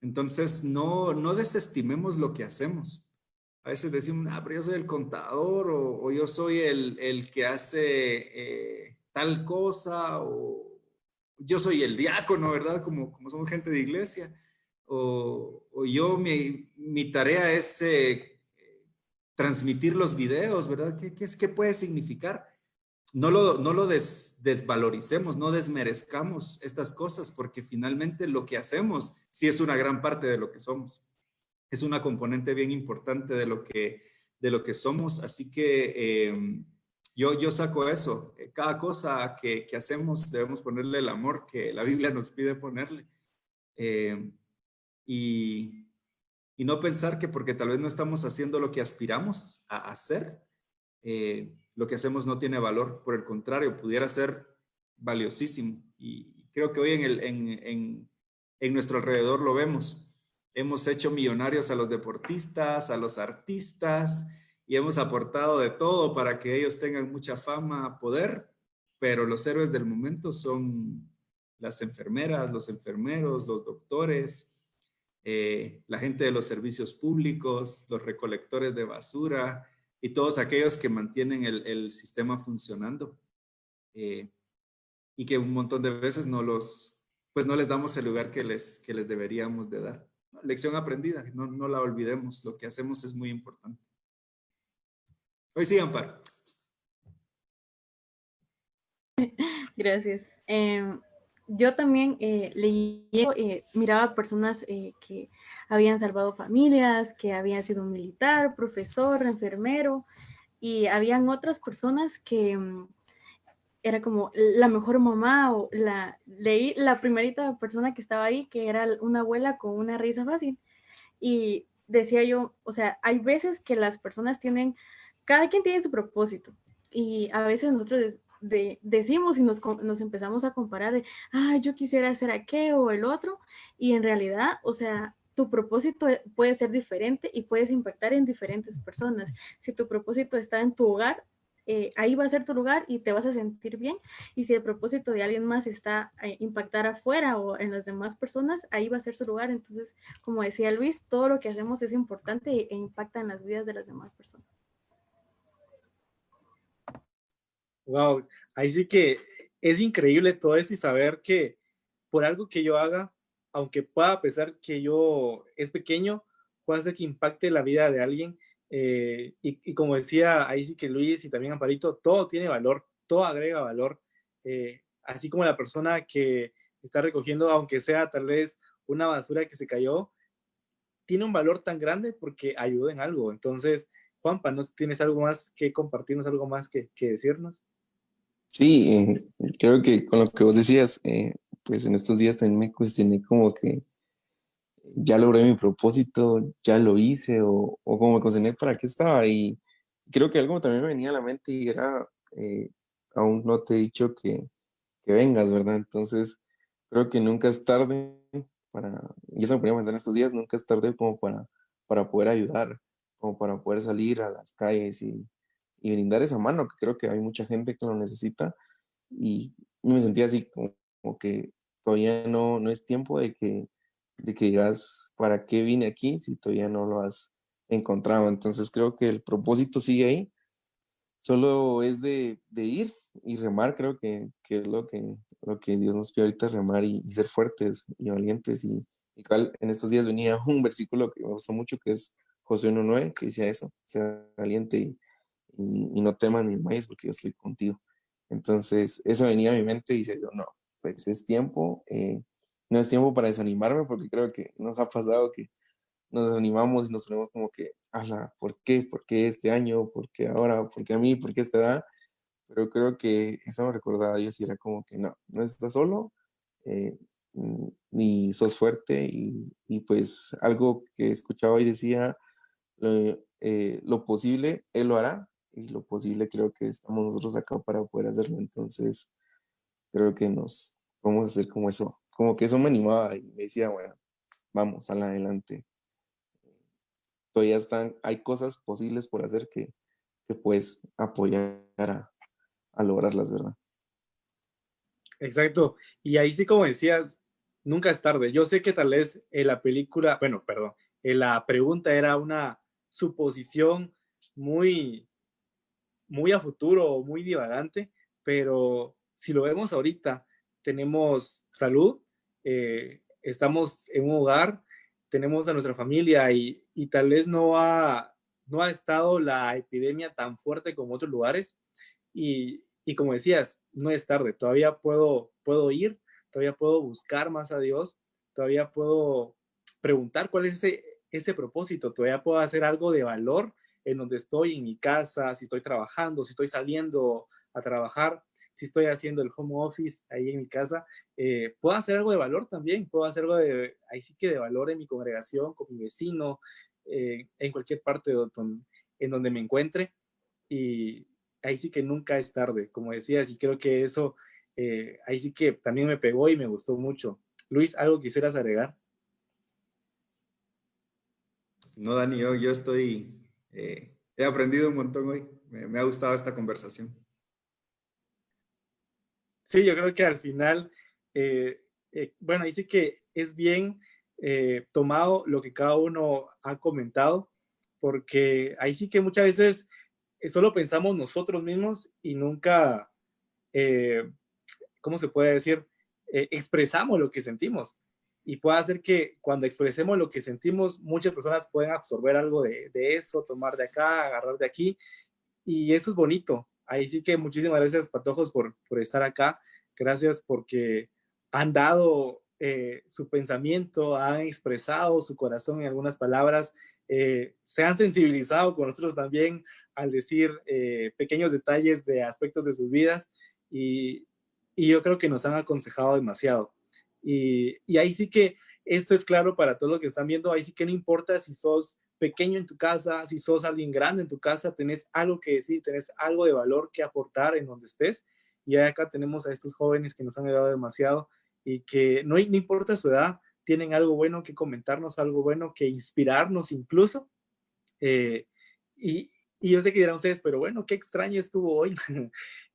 Entonces, no desestimemos lo que hacemos. A veces decimos, ah, pero yo soy el contador o yo soy el que hace tal cosa o yo soy el diácono, ¿verdad? Como somos gente de iglesia. O yo, mi tarea es transmitir los videos, ¿verdad? ¿Qué puede significar? No lo desvaloricemos, no desmerezcamos estas cosas, porque finalmente lo que hacemos sí es una gran parte de lo que somos. Es una componente bien importante de lo que somos. Así que yo saco eso. Cada cosa que hacemos debemos ponerle el amor que la Biblia nos pide ponerle. Eh, y, y no pensar que porque tal vez no estamos haciendo lo que aspiramos a hacer, lo que hacemos no tiene valor. Por el contrario, pudiera ser valiosísimo. Y creo que hoy en nuestro alrededor lo vemos. Hemos hecho millonarios a los deportistas, a los artistas, y hemos aportado de todo para que ellos tengan mucha fama, poder, pero los héroes del momento son las enfermeras, los enfermeros, los doctores, la gente de los servicios públicos, los recolectores de basura y todos aquellos que mantienen el sistema funcionando. Y que un montón de veces pues no les damos el lugar que les deberíamos de dar. Lección aprendida, no la olvidemos. Lo que hacemos es muy importante. Hoy sí, Amparo. Gracias. Yo también leí, miraba personas que habían salvado familias, que habían sido militar, profesor, enfermero, y habían otras personas que era como la mejor mamá, o leí la primerita persona que estaba ahí, que era una abuela con una risa fácil. Y decía yo, o sea, hay veces que las personas cada quien tiene su propósito. Y a veces nosotros decimos y nos empezamos a comparar de, yo quisiera hacer aquello o el otro. Y en realidad, o sea, tu propósito puede ser diferente y puedes impactar en diferentes personas. Si tu propósito está en tu hogar, ahí va a ser tu lugar y te vas a sentir bien. Y si el propósito de alguien más está impactar afuera o en las demás personas, ahí va a ser su lugar. Entonces, como decía Luis, todo lo que hacemos es importante e impacta en las vidas de las demás personas. Wow, ahí sí que es increíble todo eso y saber que por algo que yo haga, aunque pueda pensar que yo es pequeño, puede hacer que impacte la vida de alguien. Y como decía ahí sí que Luis y también Amparito, todo tiene valor, todo agrega valor. Así como la persona que está recogiendo, aunque sea tal vez una basura que se cayó, tiene un valor tan grande porque ayuda en algo. Entonces, Juanpa, ¿no tienes algo más que compartirnos, algo más que decirnos? Sí, creo que con lo que vos decías, pues en estos días también me cuestioné como que ya logré mi propósito, ya lo hice o como me cuestioné para qué estaba y creo que algo también me venía a la mente y era, aún no te he dicho que vengas, ¿verdad? Entonces, creo que nunca es tarde y eso me ponía a pensar en estos días, nunca es tarde como para poder ayudar, como para poder salir a las calles y brindar esa mano, que creo que hay mucha gente que lo necesita y me sentía así como que todavía no es tiempo de que digas, ¿para qué vine aquí si todavía no lo has encontrado? Entonces creo que el propósito sigue ahí, solo es de ir y remar, creo que es lo que Dios nos pide ahorita, remar y ser fuertes y valientes. Y en estos días venía un versículo que me gusta mucho, que es Josué 1:9, que decía eso, sea valiente y no temas ni desmayes porque yo estoy contigo. Entonces, eso venía a mi mente y dice yo, no, pues es tiempo, no es tiempo para desanimarme porque creo que nos ha pasado que nos desanimamos y nos ponemos como que, ala, ¿por qué? ¿Por qué este año? ¿Por qué ahora? ¿Por qué a mí? ¿Por qué esta edad? Pero creo que eso me recordaba a Dios y era como que no estás solo, eh, ni sos fuerte y pues algo que escuchaba y decía, lo posible Él lo hará y lo posible creo que estamos nosotros acá para poder hacerlo. Entonces creo que nos vamos a hacer como eso, como que eso me animaba y me decía, bueno, vamos, sal adelante. Todavía hay cosas posibles por hacer que puedes apoyar a lograrlas, ¿verdad? Exacto. Y ahí sí, como decías, nunca es tarde. Yo sé que tal vez la película, bueno, perdón, la pregunta era una suposición muy, muy a futuro, muy divagante, pero si lo vemos ahorita, tenemos salud, estamos en un hogar, tenemos a nuestra familia y tal vez no ha estado la epidemia tan fuerte como otros lugares y como decías, no es tarde, todavía puedo ir, todavía puedo buscar más a Dios, todavía puedo preguntar cuál es ese propósito, todavía puedo hacer algo de valor en donde estoy, en mi casa, si estoy trabajando, si estoy saliendo a trabajar, si estoy haciendo el home office ahí en mi casa, puedo hacer algo de valor también, puedo hacer algo ahí sí que de valor en mi congregación, con mi vecino, en cualquier parte en donde me encuentre. Y ahí sí que nunca es tarde, como decías, y creo que eso ahí sí que también me pegó y me gustó mucho. Luis, ¿algo quisieras agregar? No, Dani, yo estoy, he aprendido un montón hoy. Me ha gustado esta conversación. Sí, yo creo que al final, bueno, ahí sí que es bien tomado lo que cada uno ha comentado, porque ahí sí que muchas veces solo pensamos nosotros mismos y nunca, eh, ¿cómo se puede decir? Expresamos lo que sentimos. Y puede hacer que cuando expresemos lo que sentimos, muchas personas pueden absorber algo de eso, tomar de acá, agarrar de aquí, y eso es bonito. Ahí sí que muchísimas gracias, Patojos, por estar acá. Gracias porque han dado su pensamiento, han expresado su corazón en algunas palabras, se han sensibilizado con nosotros también al decir pequeños detalles de aspectos de sus vidas y, y yo creo que nos han aconsejado demasiado. Y ahí sí que esto es claro para todos los que están viendo, ahí sí que no importa si sos pequeño en tu casa, si sos alguien grande en tu casa, tenés algo que decir, tenés algo de valor que aportar en donde estés. Y acá tenemos a estos jóvenes que nos han ayudado demasiado y que no importa su edad, tienen algo bueno que comentarnos, algo bueno que inspirarnos incluso. Eh, y, y yo sé que dirán ustedes, pero bueno, qué extraño estuvo hoy,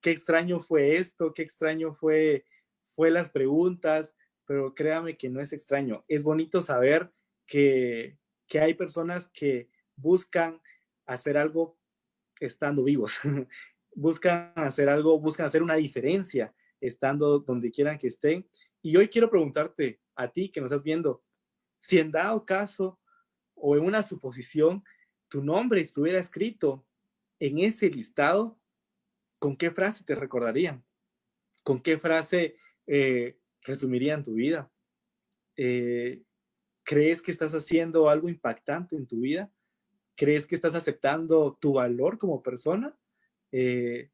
qué extraño fue esto, qué extraño fue las preguntas, pero créame que no es extraño. Es bonito saber que hay personas que buscan hacer algo estando vivos, buscan hacer algo, buscan hacer una diferencia estando donde quieran que estén. Y hoy quiero preguntarte a ti que nos estás viendo, si en dado caso o en una suposición tu nombre estuviera escrito en ese listado, ¿con qué frase te recordarían? ¿Con qué frase resumirían tu vida? Eh, ¿Crees que estás haciendo algo impactante en tu vida? ¿Crees que estás aceptando tu valor como persona? ¿Que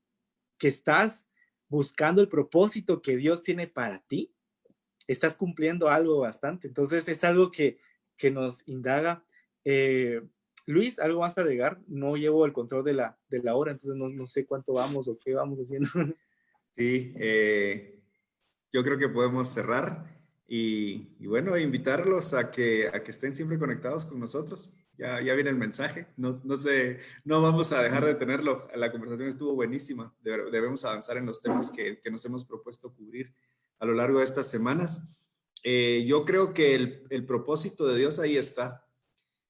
estás buscando el propósito que Dios tiene para ti? ¿Estás cumpliendo algo bastante? Entonces es algo que nos indaga. Luis, ¿algo más para agregar? No llevo el control de la hora, entonces no sé cuánto vamos o qué vamos haciendo. Sí, yo creo que podemos cerrar y bueno, invitarlos a que estén siempre conectados con nosotros. Ya viene el mensaje. No sé, no vamos a dejar de tenerlo. La conversación estuvo buenísima. Debemos avanzar en los temas que nos hemos propuesto cubrir a lo largo de estas semanas. Yo creo que el propósito de Dios ahí está.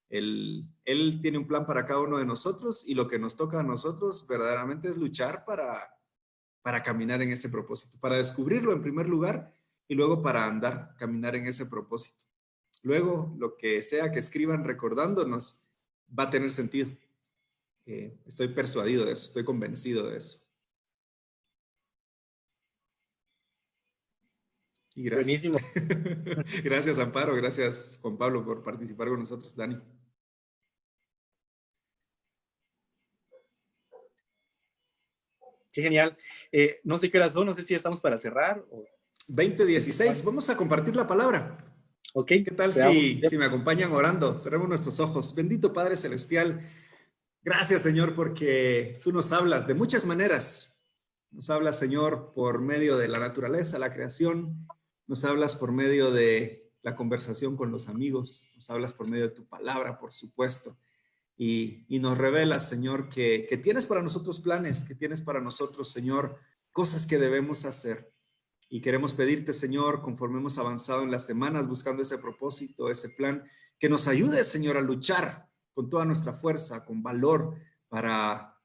Él tiene un plan para cada uno de nosotros y lo que nos toca a nosotros verdaderamente es luchar para caminar en ese propósito, para descubrirlo en primer lugar y luego para andar, caminar en ese propósito. Luego, lo que sea que escriban recordándonos va a tener sentido. Estoy persuadido de eso, estoy convencido de eso. Y gracias. Buenísimo. Gracias, Amparo. Gracias, Juan Pablo, por participar con nosotros. Dani. Qué genial. No sé qué horas son, no sé si estamos para cerrar. 20:16. Vamos a compartir la palabra. Ok, ¿Qué tal si me acompañan orando? Cerremos nuestros ojos. Bendito Padre Celestial, gracias, Señor, porque tú nos hablas de muchas maneras. Nos hablas, Señor, por medio de la naturaleza, la creación. Nos hablas por medio de la conversación con los amigos. Nos hablas por medio de tu palabra, por supuesto. Y nos revelas, Señor, que tienes para nosotros planes, que tienes para nosotros, Señor, cosas que debemos hacer. Y queremos pedirte, Señor, conforme hemos avanzado en las semanas buscando ese propósito, ese plan, que nos ayude, Señor, a luchar con toda nuestra fuerza, con valor, para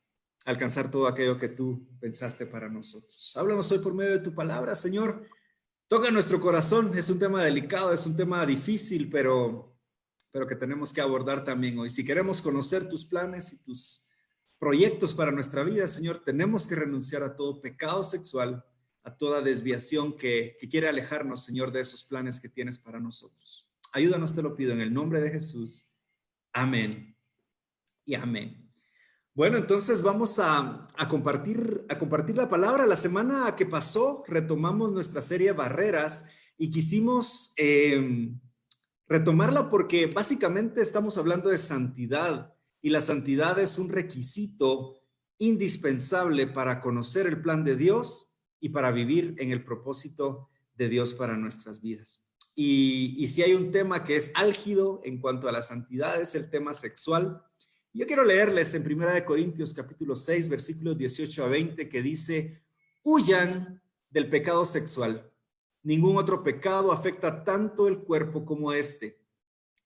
alcanzar todo aquello que tú pensaste para nosotros. Háblanos hoy por medio de tu palabra, Señor. Toca nuestro corazón. Es un tema delicado, es un tema difícil, pero que tenemos que abordar también hoy. Si queremos conocer tus planes y tus proyectos para nuestra vida, Señor, tenemos que renunciar a todo pecado sexual, a toda desviación que quiere alejarnos, Señor, de esos planes que tienes para nosotros. Ayúdanos, te lo pido, en el nombre de Jesús. Amén y amén. Bueno, entonces vamos a compartir la palabra. La semana que pasó retomamos nuestra serie Barreras y quisimos retomarla porque básicamente estamos hablando de santidad y la santidad es un requisito indispensable para conocer el plan de Dios y para vivir en el propósito de Dios para nuestras vidas. Y si hay un tema que es álgido en cuanto a la santidad, es el tema sexual. Yo quiero leerles en 1 Corintios capítulo 6, versículos 18 a 20, que dice: huyan del pecado sexual. Ningún otro pecado afecta tanto el cuerpo como este,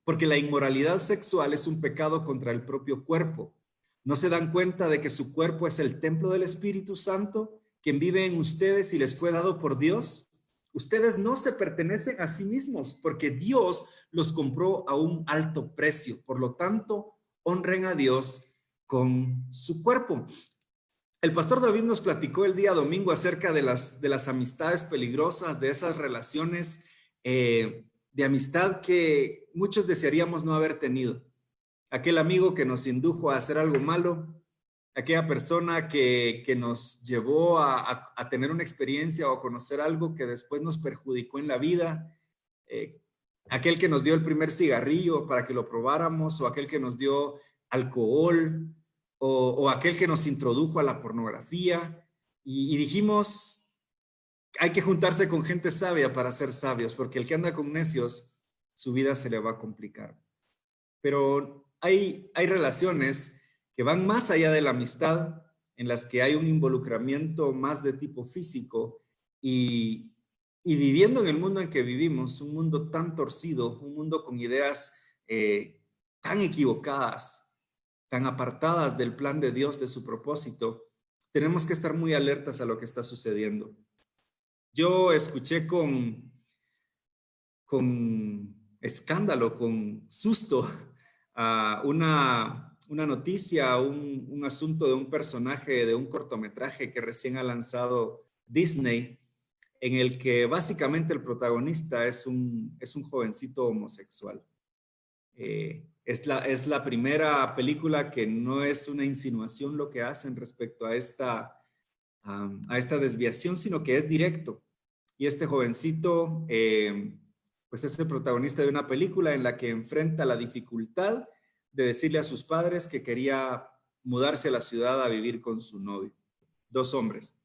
porque la inmoralidad sexual es un pecado contra el propio cuerpo. ¿No se dan cuenta de que su cuerpo es el templo del Espíritu Santo, quien vive en ustedes y les fue dado por Dios? Ustedes no se pertenecen a sí mismos, porque Dios los compró a un alto precio. Por lo tanto, honren a Dios con su cuerpo. El pastor David nos platicó el día domingo acerca de las amistades peligrosas, de esas relaciones de amistad que muchos desearíamos no haber tenido. Aquel amigo que nos indujo a hacer algo malo, aquella persona que nos llevó a tener una experiencia o a conocer algo que después nos perjudicó en la vida, aquel que nos dio el primer cigarrillo para que lo probáramos, o aquel que nos dio alcohol, o aquel que nos introdujo a la pornografía, y dijimos, hay que juntarse con gente sabia para ser sabios, porque el que anda con necios, su vida se le va a complicar. Pero hay relaciones que van más allá de la amistad, en las que hay un involucramiento más de tipo físico, y viviendo en el mundo en que vivimos, un mundo tan torcido, un mundo con ideas tan equivocadas, tan apartadas del plan de Dios, de su propósito, tenemos que estar muy alertas a lo que está sucediendo. Yo escuché con escándalo, con susto, una noticia, un asunto de un personaje de un cortometraje que recién ha lanzado Disney, en el que básicamente el protagonista es un jovencito homosexual. Es la primera película que no es una insinuación lo que hacen respecto a esta desviación, sino que es directo. Y este jovencito, pues es el protagonista de una película en la que enfrenta la dificultad de decirle a sus padres que quería mudarse a la ciudad a vivir con su novio. 2 hombres.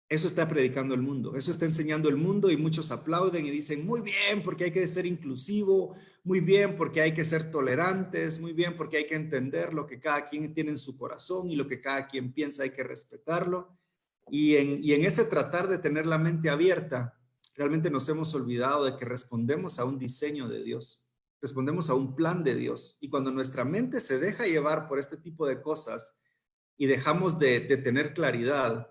Eso está predicando el mundo, eso está enseñando el mundo, y muchos aplauden y dicen, muy bien, porque hay que ser inclusivo, muy bien, porque hay que ser tolerantes, muy bien, porque hay que entender lo que cada quien tiene en su corazón y lo que cada quien piensa, hay que respetarlo. Y en ese tratar de tener la mente abierta, realmente nos hemos olvidado de que respondemos a un diseño de Dios, respondemos a un plan de Dios. Y cuando nuestra mente se deja llevar por este tipo de cosas y dejamos de tener claridad,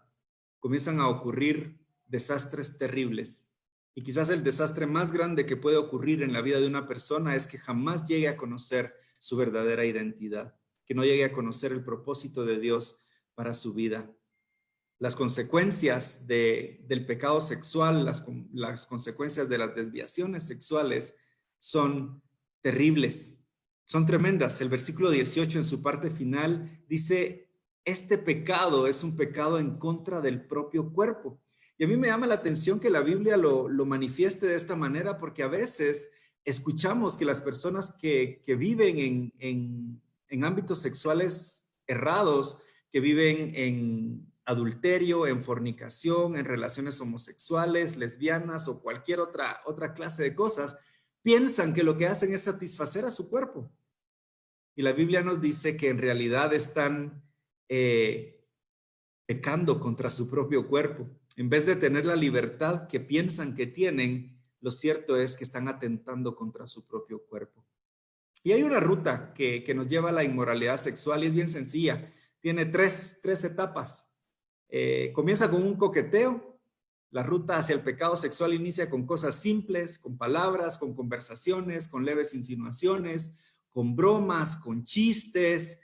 comienzan a ocurrir desastres terribles. Y quizás el desastre más grande que puede ocurrir en la vida de una persona es que jamás llegue a conocer su verdadera identidad, que no llegue a conocer el propósito de Dios para su vida. Las consecuencias del pecado sexual, las consecuencias de las desviaciones sexuales son terribles, son tremendas. El versículo 18 en su parte final dice: este pecado es un pecado en contra del propio cuerpo. Y a mí me llama la atención que la Biblia lo manifieste de esta manera, porque a veces escuchamos que las personas que viven en ámbitos sexuales errados, que viven en adulterio, en fornicación, en relaciones homosexuales, lesbianas o cualquier otra clase de cosas, piensan que lo que hacen es satisfacer a su cuerpo. Y la Biblia nos dice que en realidad están pecando contra su propio cuerpo. En vez de tener la libertad que piensan que tienen, lo cierto es que están atentando contra su propio cuerpo. Y hay una ruta que nos lleva a la inmoralidad sexual y es bien sencilla. Tiene tres etapas. Comienza con un coqueteo. La ruta hacia el pecado sexual inicia con cosas simples, con palabras, con conversaciones, con leves insinuaciones, con bromas, con chistes,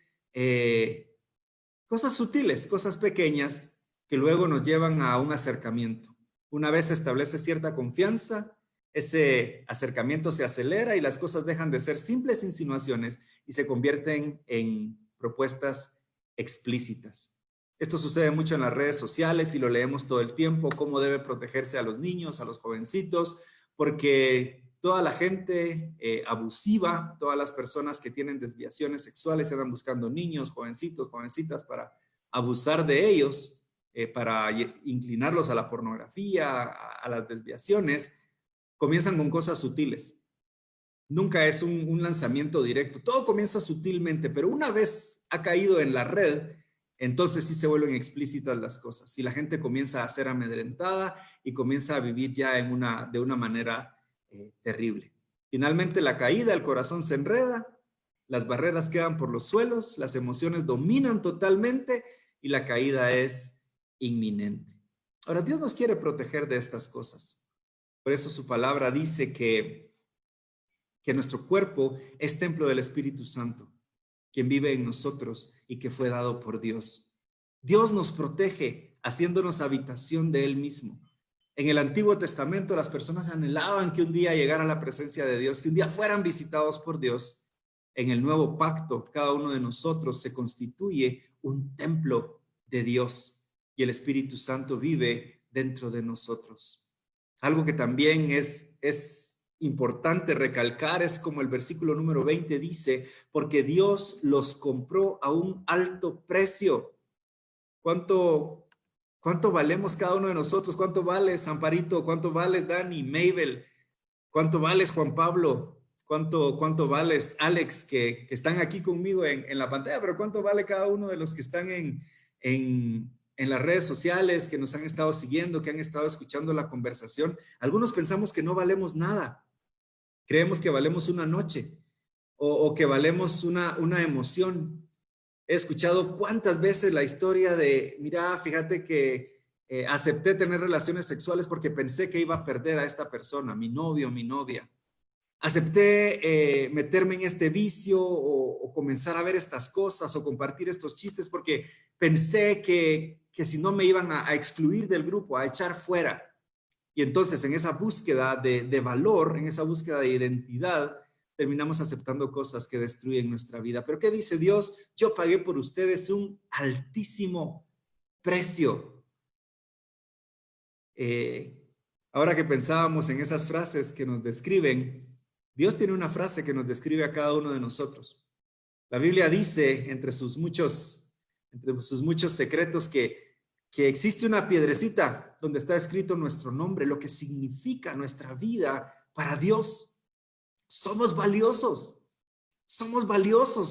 cosas sutiles, cosas pequeñas que luego nos llevan a un acercamiento. Una vez se establece cierta confianza, ese acercamiento se acelera y las cosas dejan de ser simples insinuaciones y se convierten en propuestas explícitas. Esto sucede mucho en las redes sociales y lo leemos todo el tiempo, cómo debe protegerse a los niños, a los jovencitos, porque toda la gente abusiva, todas las personas que tienen desviaciones sexuales, se andan buscando niños, jovencitos, jovencitas para abusar de ellos, para inclinarlos a la pornografía, a las desviaciones. Comienzan con cosas sutiles. Nunca es un lanzamiento directo. Todo comienza sutilmente, pero una vez ha caído en la red, entonces sí se vuelven explícitas las cosas. Y la gente comienza a ser amedrentada y comienza a vivir ya de una manera terrible. Finalmente la caída, el corazón se enreda, las barreras quedan por los suelos, las emociones dominan totalmente y la caída es inminente. Ahora, Dios nos quiere proteger de estas cosas. Por eso su palabra dice que nuestro cuerpo es templo del Espíritu Santo, quien vive en nosotros y que fue dado por Dios. Dios nos protege haciéndonos habitación de Él mismo. En el Antiguo Testamento las personas anhelaban que un día llegara la presencia de Dios, que un día fueran visitados por Dios. En el Nuevo Pacto, cada uno de nosotros se constituye un templo de Dios y el Espíritu Santo vive dentro de nosotros. Algo que también es importante recalcar es como el versículo número 20 dice, porque Dios los compró a un alto precio. ¿Cuánto valemos cada uno de nosotros? ¿Cuánto vales, Amparito? ¿Cuánto vales, Dani, Mabel? ¿Cuánto vales, Juan Pablo? ¿Cuánto vales, Alex, que están aquí conmigo en la pantalla? Pero ¿cuánto vale cada uno de los que están en las redes sociales, que nos han estado siguiendo, que han estado escuchando la conversación? Algunos pensamos que no valemos nada. Creemos que valemos una noche o que valemos una emoción. He escuchado cuántas veces la historia de, mira, fíjate que acepté tener relaciones sexuales porque pensé que iba a perder a esta persona, mi novio, mi novia. Acepté meterme en este vicio o comenzar a ver estas cosas o compartir estos chistes porque pensé que si no me iban a excluir del grupo, a echar fuera. Y entonces en esa búsqueda de valor, en esa búsqueda de identidad, terminamos aceptando cosas que destruyen nuestra vida. Pero ¿qué dice Dios? Yo pagué por ustedes un altísimo precio. Ahora que pensábamos en esas frases que nos describen, Dios tiene una frase que nos describe a cada uno de nosotros. La Biblia dice, entre sus muchos secretos, que existe una piedrecita donde está escrito nuestro nombre, lo que significa nuestra vida para Dios. Somos valiosos,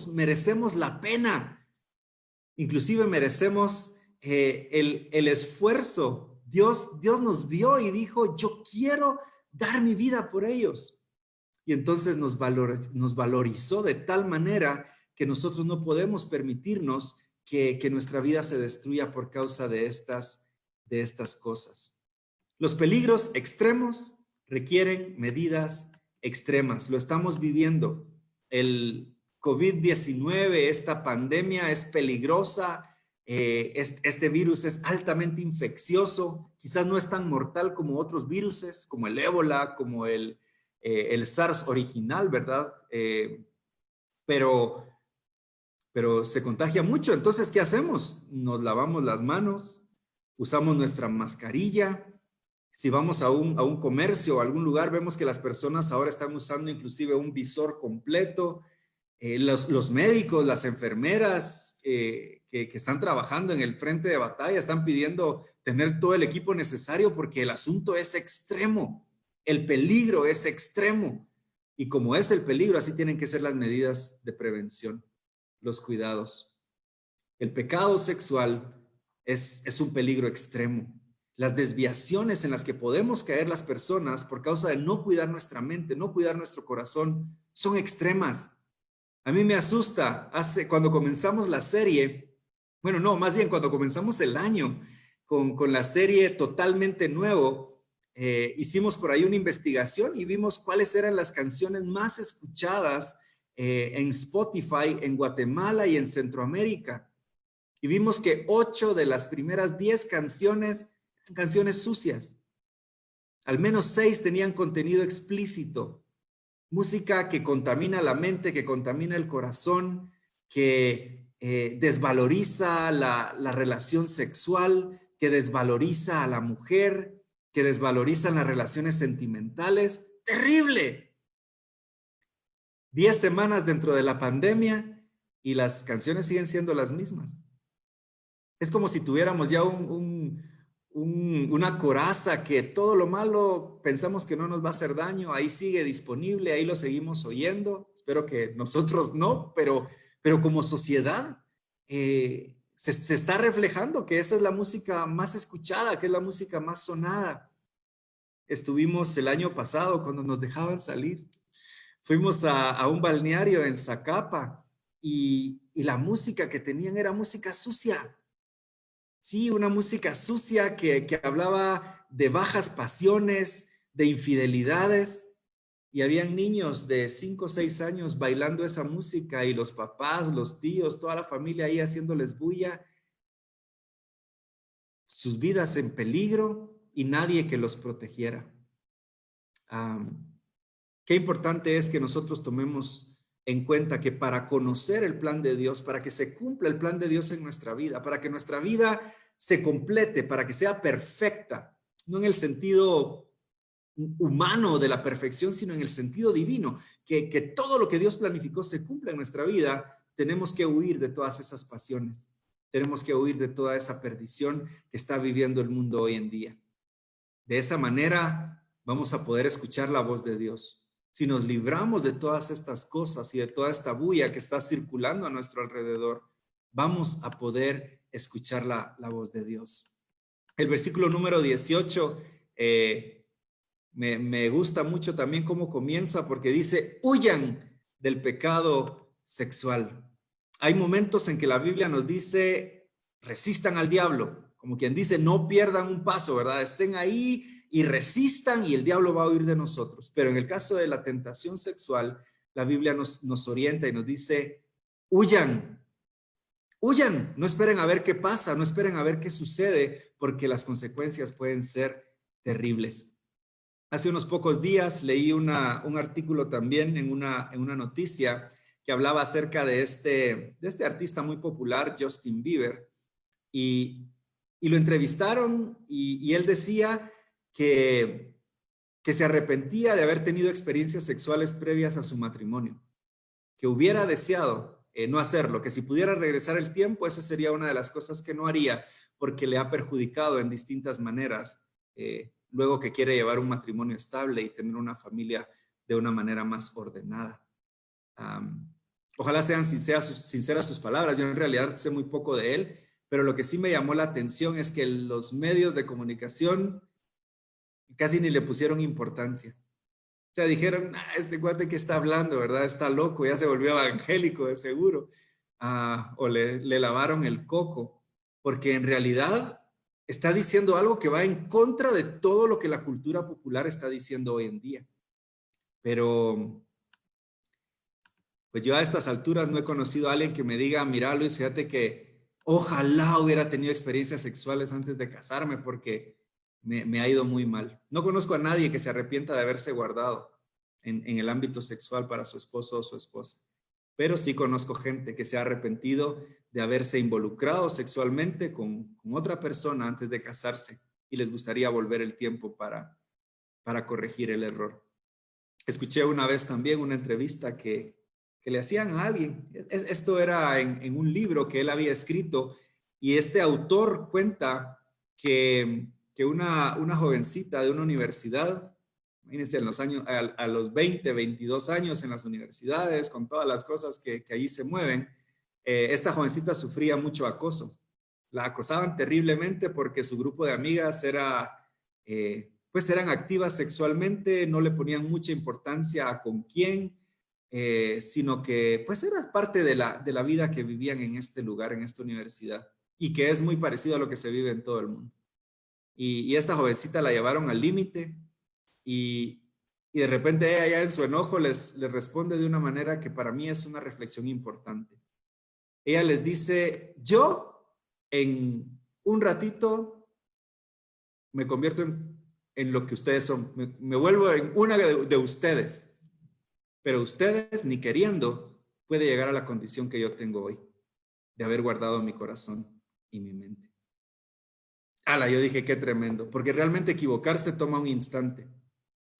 merecemos la pena, inclusive merecemos el esfuerzo. Dios nos vio y dijo, yo quiero dar mi vida por ellos. Y entonces nos valorizó de tal manera que nosotros no podemos permitirnos que nuestra vida se destruya por causa de estas cosas. Los peligros extremos requieren medidas extremas. Lo estamos viviendo. El COVID-19, esta pandemia es peligrosa. Este virus es altamente infeccioso. Quizás no es tan mortal como otros viruses, como el ébola, como el SARS original, ¿verdad? Pero se contagia mucho. Entonces, ¿qué hacemos? Nos lavamos las manos, usamos nuestra mascarilla. Si vamos a un comercio o a algún lugar, vemos que las personas ahora están usando inclusive un visor completo. Los médicos, las enfermeras que están trabajando en el frente de batalla están pidiendo tener todo el equipo necesario porque el asunto es extremo. El peligro es extremo. Y como es el peligro, así tienen que ser las medidas de prevención, los cuidados. El pecado sexual es un peligro extremo. Las desviaciones en las que podemos caer las personas por causa de no cuidar nuestra mente, no cuidar nuestro corazón, son extremas. A mí me asusta, cuando comenzamos la serie, bueno, no, más bien cuando comenzamos el año con la serie Totalmente Nuevo, hicimos por ahí una investigación y vimos cuáles eran las canciones más escuchadas en Spotify en Guatemala y en Centroamérica. Y vimos que 8 de las primeras 10 canciones eran canciones sucias. Al menos 6 tenían contenido explícito. Música que contamina la mente, que contamina el corazón, que desvaloriza la relación sexual, que desvaloriza a la mujer, que desvaloriza las relaciones sentimentales. ¡Terrible! 10 semanas dentro de la pandemia y las canciones siguen siendo las mismas. Es como si tuviéramos ya una coraza que todo lo malo pensamos que no nos va a hacer daño, ahí sigue disponible, ahí lo seguimos oyendo. Espero que nosotros no, pero como sociedad se está reflejando que esa es la música más escuchada, que es la música más sonada. Estuvimos el año pasado cuando nos dejaban salir. Fuimos a un balneario en Zacapa y la música que tenían era música sucia. Sí, una música sucia que hablaba de bajas pasiones, de infidelidades. Y habían niños de 5 o 6 años bailando esa música y los papás, los tíos, toda la familia ahí haciéndoles bulla. Sus vidas en peligro y nadie que los protegiera. Qué importante es que nosotros tomemos en cuenta que para conocer el plan de Dios, para que se cumpla el plan de Dios en nuestra vida, para que nuestra vida se complete, para que sea perfecta, no en el sentido humano de la perfección, sino en el sentido divino, que todo lo que Dios planificó se cumpla en nuestra vida, tenemos que huir de todas esas pasiones, tenemos que huir de toda esa perdición que está viviendo el mundo hoy en día. De esa manera vamos a poder escuchar la voz de Dios. Si nos libramos de todas estas cosas y de toda esta bulla que está circulando a nuestro alrededor, vamos a poder escuchar la voz de Dios. El versículo número 18 me gusta mucho también cómo comienza, porque dice, huyan del pecado sexual. Hay momentos en que la Biblia nos dice, resistan al diablo, como quien dice, no pierdan un paso, ¿verdad? Estén ahí y resistan y el diablo va a huir de nosotros. Pero en el caso de la tentación sexual, la Biblia nos orienta y nos dice, huyan, huyan, no esperen a ver qué pasa, no esperen a ver qué sucede, porque las consecuencias pueden ser terribles. Hace unos pocos días leí un artículo también en una noticia que hablaba acerca de este artista muy popular, Justin Bieber, y lo entrevistaron y él decía que se arrepentía de haber tenido experiencias sexuales previas a su matrimonio, que hubiera deseado no hacerlo, que si pudiera regresar el tiempo, esa sería una de las cosas que no haría, porque le ha perjudicado en distintas maneras, luego que quiere llevar un matrimonio estable y tener una familia de una manera más ordenada. Ojalá sean sinceras sus palabras. Yo en realidad sé muy poco de él, pero lo que sí me llamó la atención es que los medios de comunicación casi ni le pusieron importancia. O sea, dijeron, este cuate que está hablando, ¿verdad? Está loco, ya se volvió evangélico de seguro. O le lavaron el coco, porque en realidad está diciendo algo que va en contra de todo lo que la cultura popular está diciendo hoy en día. Pero pues yo a estas alturas no he conocido a alguien que me diga, mira Luis, fíjate que ojalá hubiera tenido experiencias sexuales antes de casarme porque me ha ido muy mal. No conozco a nadie que se arrepienta de haberse guardado en el ámbito sexual para su esposo o su esposa. Pero sí conozco gente que se ha arrepentido de haberse involucrado sexualmente con otra persona antes de casarse y les gustaría volver el tiempo para corregir el error. Escuché una vez también una entrevista que le hacían a alguien. Esto era en un libro que él había escrito y este autor cuenta que una jovencita de una universidad, imagínense, a los 20, 22 años en las universidades, con todas las cosas que allí se mueven, esta jovencita sufría mucho acoso. La acosaban terriblemente porque su grupo de amigas pues eran activas sexualmente, no le ponían mucha importancia a con quién, sino que pues era parte de la vida que vivían en este lugar, en esta universidad, y que es muy parecido a lo que se vive en todo el mundo. Y esta jovencita la llevaron al límite y de repente ella ya en su enojo les responde de una manera que para mí es una reflexión importante. Ella les dice, yo en un ratito me convierto en lo que ustedes son, me vuelvo en una de ustedes, pero ustedes ni queriendo puede llegar a la condición que yo tengo hoy, de haber guardado mi corazón y mi mente. Ala, yo dije, qué tremendo, porque realmente equivocarse toma un instante,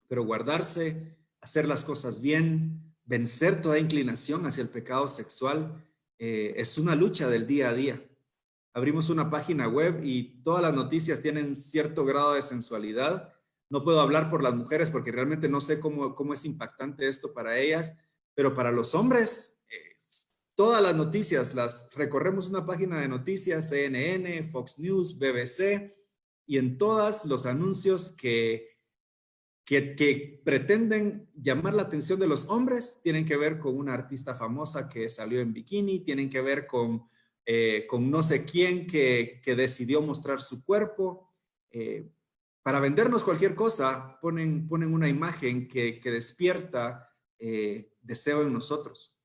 pero guardarse, hacer las cosas bien, vencer toda inclinación hacia el pecado sexual, es una lucha del día a día. Abrimos una página web y todas las noticias tienen cierto grado de sensualidad. No puedo hablar por las mujeres porque realmente no sé cómo es impactante esto para ellas, pero para los hombres, todas las noticias las recorremos una página de noticias, CNN, Fox News, BBC, y en todas los anuncios que pretenden llamar la atención de los hombres tienen que ver con una artista famosa que salió en bikini, tienen que ver con no sé quién que decidió mostrar su cuerpo. Para vendernos cualquier cosa, ponen una imagen que despierta deseo en nosotros.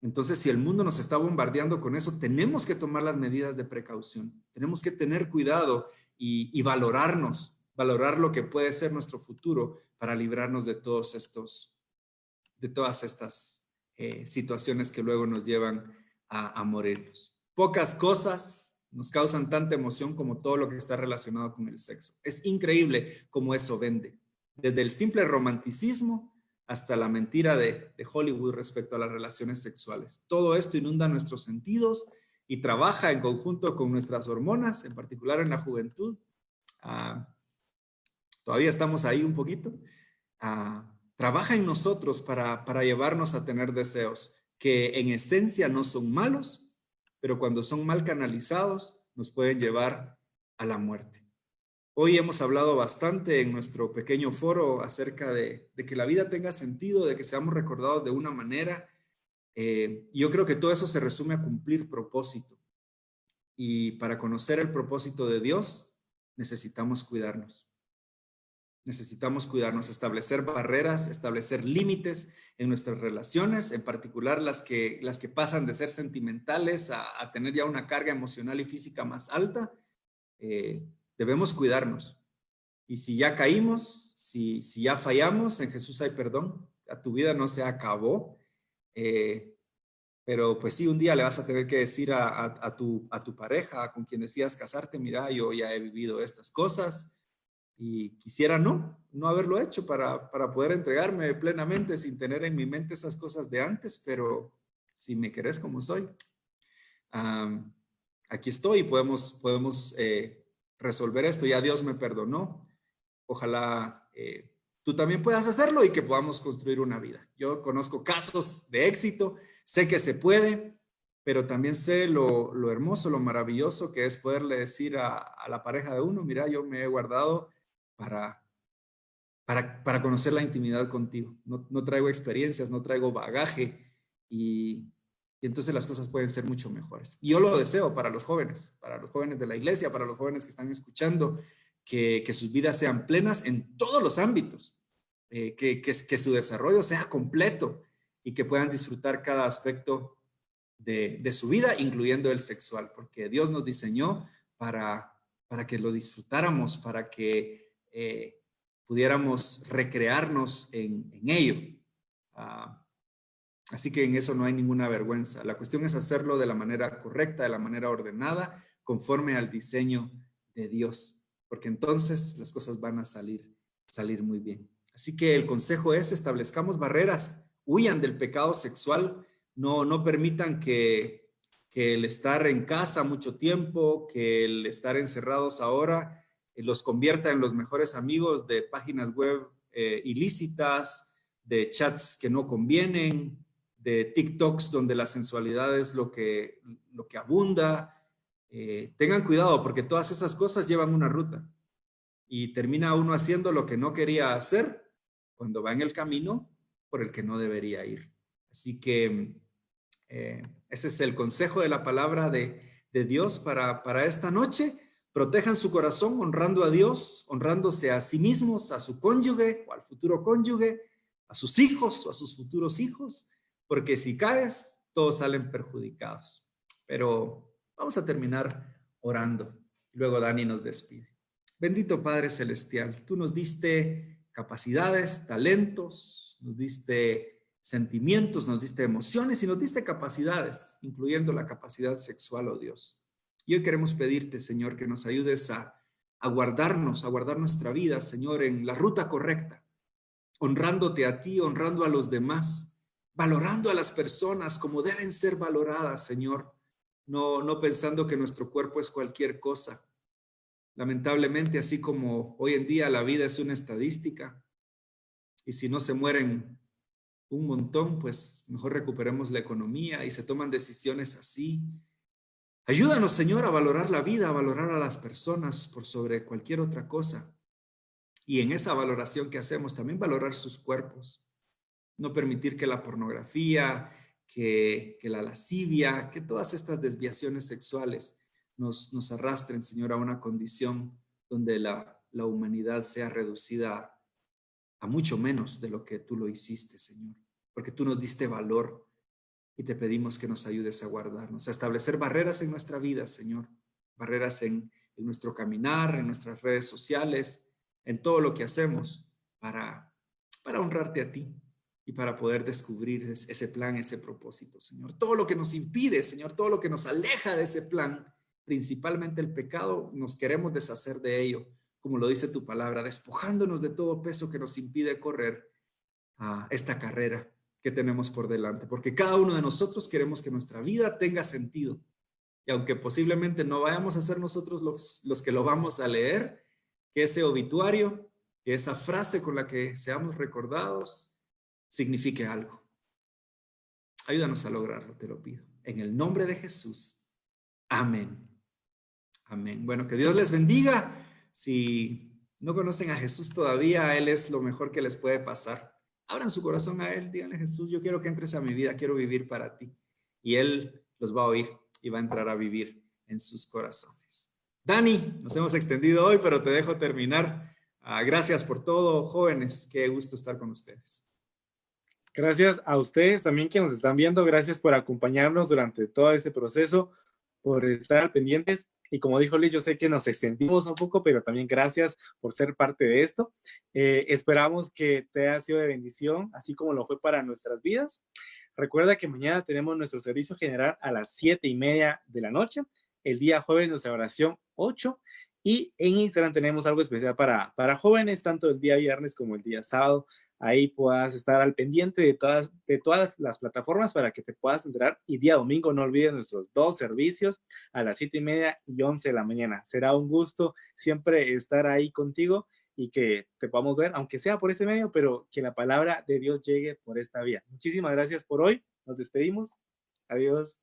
Entonces, si el mundo nos está bombardeando con eso, tenemos que tomar las medidas de precaución. Tenemos que tener cuidado y valorarnos, valorar lo que puede ser nuestro futuro para librarnos de todas estas situaciones que luego nos llevan a morirnos. Pocas cosas nos causan tanta emoción como todo lo que está relacionado con el sexo. Es increíble cómo eso vende. Desde el simple romanticismo hasta la mentira de Hollywood respecto a las relaciones sexuales. Todo esto inunda nuestros sentidos y trabaja en conjunto con nuestras hormonas, en particular en la juventud. Todavía estamos ahí un poquito. Trabaja en nosotros para llevarnos a tener deseos que en esencia no son malos, pero cuando son mal canalizados nos pueden llevar a la muerte. Hoy hemos hablado bastante en nuestro pequeño foro acerca de que la vida tenga sentido, de que seamos recordados de una manera. Y yo creo que todo eso se resume a cumplir propósito. Y para conocer el propósito de Dios, necesitamos cuidarnos. Necesitamos cuidarnos, establecer barreras, establecer límites en nuestras relaciones, en particular las que pasan de ser sentimentales a tener ya una carga emocional y física más alta. Debemos cuidarnos. Y si ya caímos, si ya fallamos, en Jesús hay perdón. A tu vida no se acabó. Pero pues sí, un día le vas a tener que decir a tu pareja, con quien decías casarte, mira, yo ya he vivido estas cosas y quisiera no haberlo hecho para poder entregarme plenamente sin tener en mi mente esas cosas de antes, pero si me querés como soy, aquí estoy y podemos resolver esto. Ya Dios me perdonó. Ojalá tú también puedas hacerlo y que podamos construir una vida. Yo conozco casos de éxito, sé que se puede, pero también sé lo hermoso, lo maravilloso que es poderle decir a la pareja de uno, mira, yo me he guardado para conocer la intimidad contigo. No traigo experiencias, no traigo bagaje y entonces las cosas pueden ser mucho mejores. Y yo lo deseo para los jóvenes de la iglesia, para los jóvenes que están escuchando, que sus vidas sean plenas en todos los ámbitos, que su desarrollo sea completo y que puedan disfrutar cada aspecto de su vida, incluyendo el sexual, porque Dios nos diseñó para que lo disfrutáramos, para que pudiéramos recrearnos en ello. Así que en eso no hay ninguna vergüenza. La cuestión es hacerlo de la manera correcta, de la manera ordenada, conforme al diseño de Dios, porque entonces las cosas van a salir muy bien. Así que el consejo es: establezcamos barreras, huyan del pecado sexual, no permitan que el estar en casa mucho tiempo, que el estar encerrados ahora los convierta en los mejores amigos de páginas web ilícitas, de chats que no convienen, de TikToks donde la sensualidad es lo que abunda. tengan cuidado porque todas esas cosas llevan una ruta y termina uno haciendo lo que no quería hacer cuando va en el camino por el que no debería ir. Así que ese es el consejo de la palabra de Dios para esta noche. Protejan su corazón honrando a Dios, honrándose a sí mismos, a su cónyuge o al futuro cónyuge, a sus hijos o a sus futuros hijos, porque si caes, todos salen perjudicados. Pero vamos a terminar orando. Luego Dani nos despide. Bendito Padre Celestial, tú nos diste capacidades, talentos, nos diste sentimientos, nos diste emociones y nos diste capacidades, incluyendo la capacidad sexual, oh Dios. Y hoy queremos pedirte, Señor, que nos ayudes a guardarnos, a guardar nuestra vida, Señor, en la ruta correcta, honrándote a ti, honrando a los demás, valorando a las personas como deben ser valoradas, Señor, no pensando que nuestro cuerpo es cualquier cosa. Lamentablemente, así como hoy en día la vida es una estadística, y si no se mueren un montón, pues mejor recuperemos la economía y se toman decisiones así. Ayúdanos, Señor, a valorar la vida, a valorar a las personas por sobre cualquier otra cosa. Y en esa valoración que hacemos, también valorar sus cuerpos. No permitir que la pornografía, que la lascivia, que todas estas desviaciones sexuales nos arrastren, Señor, a una condición donde la humanidad sea reducida a mucho menos de lo que tú lo hiciste, Señor. Porque tú nos diste valor y te pedimos que nos ayudes a guardarnos, a establecer barreras en nuestra vida, Señor. Barreras en nuestro caminar, en nuestras redes sociales, en todo lo que hacemos para honrarte a ti y para poder descubrir ese plan, ese propósito, Señor. Todo lo que nos impide, Señor, todo lo que nos aleja de ese plan, principalmente el pecado, nos queremos deshacer de ello, como lo dice tu palabra, despojándonos de todo peso que nos impide correr a esta carrera que tenemos por delante, porque cada uno de nosotros queremos que nuestra vida tenga sentido. Y aunque posiblemente no vayamos a ser nosotros los que lo vamos a leer, que ese obituario, que esa frase con la que seamos recordados, signifique algo. Ayúdanos a lograrlo, te lo pido. En el nombre de Jesús. Amén. Amén. Bueno, que Dios les bendiga. Si no conocen a Jesús todavía, Él es lo mejor que les puede pasar. Abran su corazón a Él, díganle: Jesús, yo quiero que entres a mi vida, quiero vivir para ti. Y Él los va a oír y va a entrar a vivir en sus corazones. Dani, nos hemos extendido hoy, pero te dejo terminar. Gracias por todo, jóvenes. Qué gusto estar con ustedes. Gracias a ustedes también que nos están viendo. Gracias por acompañarnos durante todo este proceso, por estar pendientes. Y como dijo Liz, yo sé que nos extendimos un poco, pero también gracias por ser parte de esto. Esperamos que te haya sido de bendición, así como lo fue para nuestras vidas. Recuerda que mañana tenemos nuestro servicio general a las 7:30 de la noche. El día jueves nuestra oración 8. Y en Instagram tenemos algo especial para jóvenes, tanto el día viernes como el día sábado. Ahí puedas estar al pendiente de todas las plataformas para que te puedas enterar. Y día domingo no olvides nuestros 2 servicios a las 7:30 y 11 de la mañana. Será un gusto siempre estar ahí contigo y que te podamos ver, aunque sea por este medio, pero que la palabra de Dios llegue por esta vía. Muchísimas gracias por hoy. Nos despedimos. Adiós.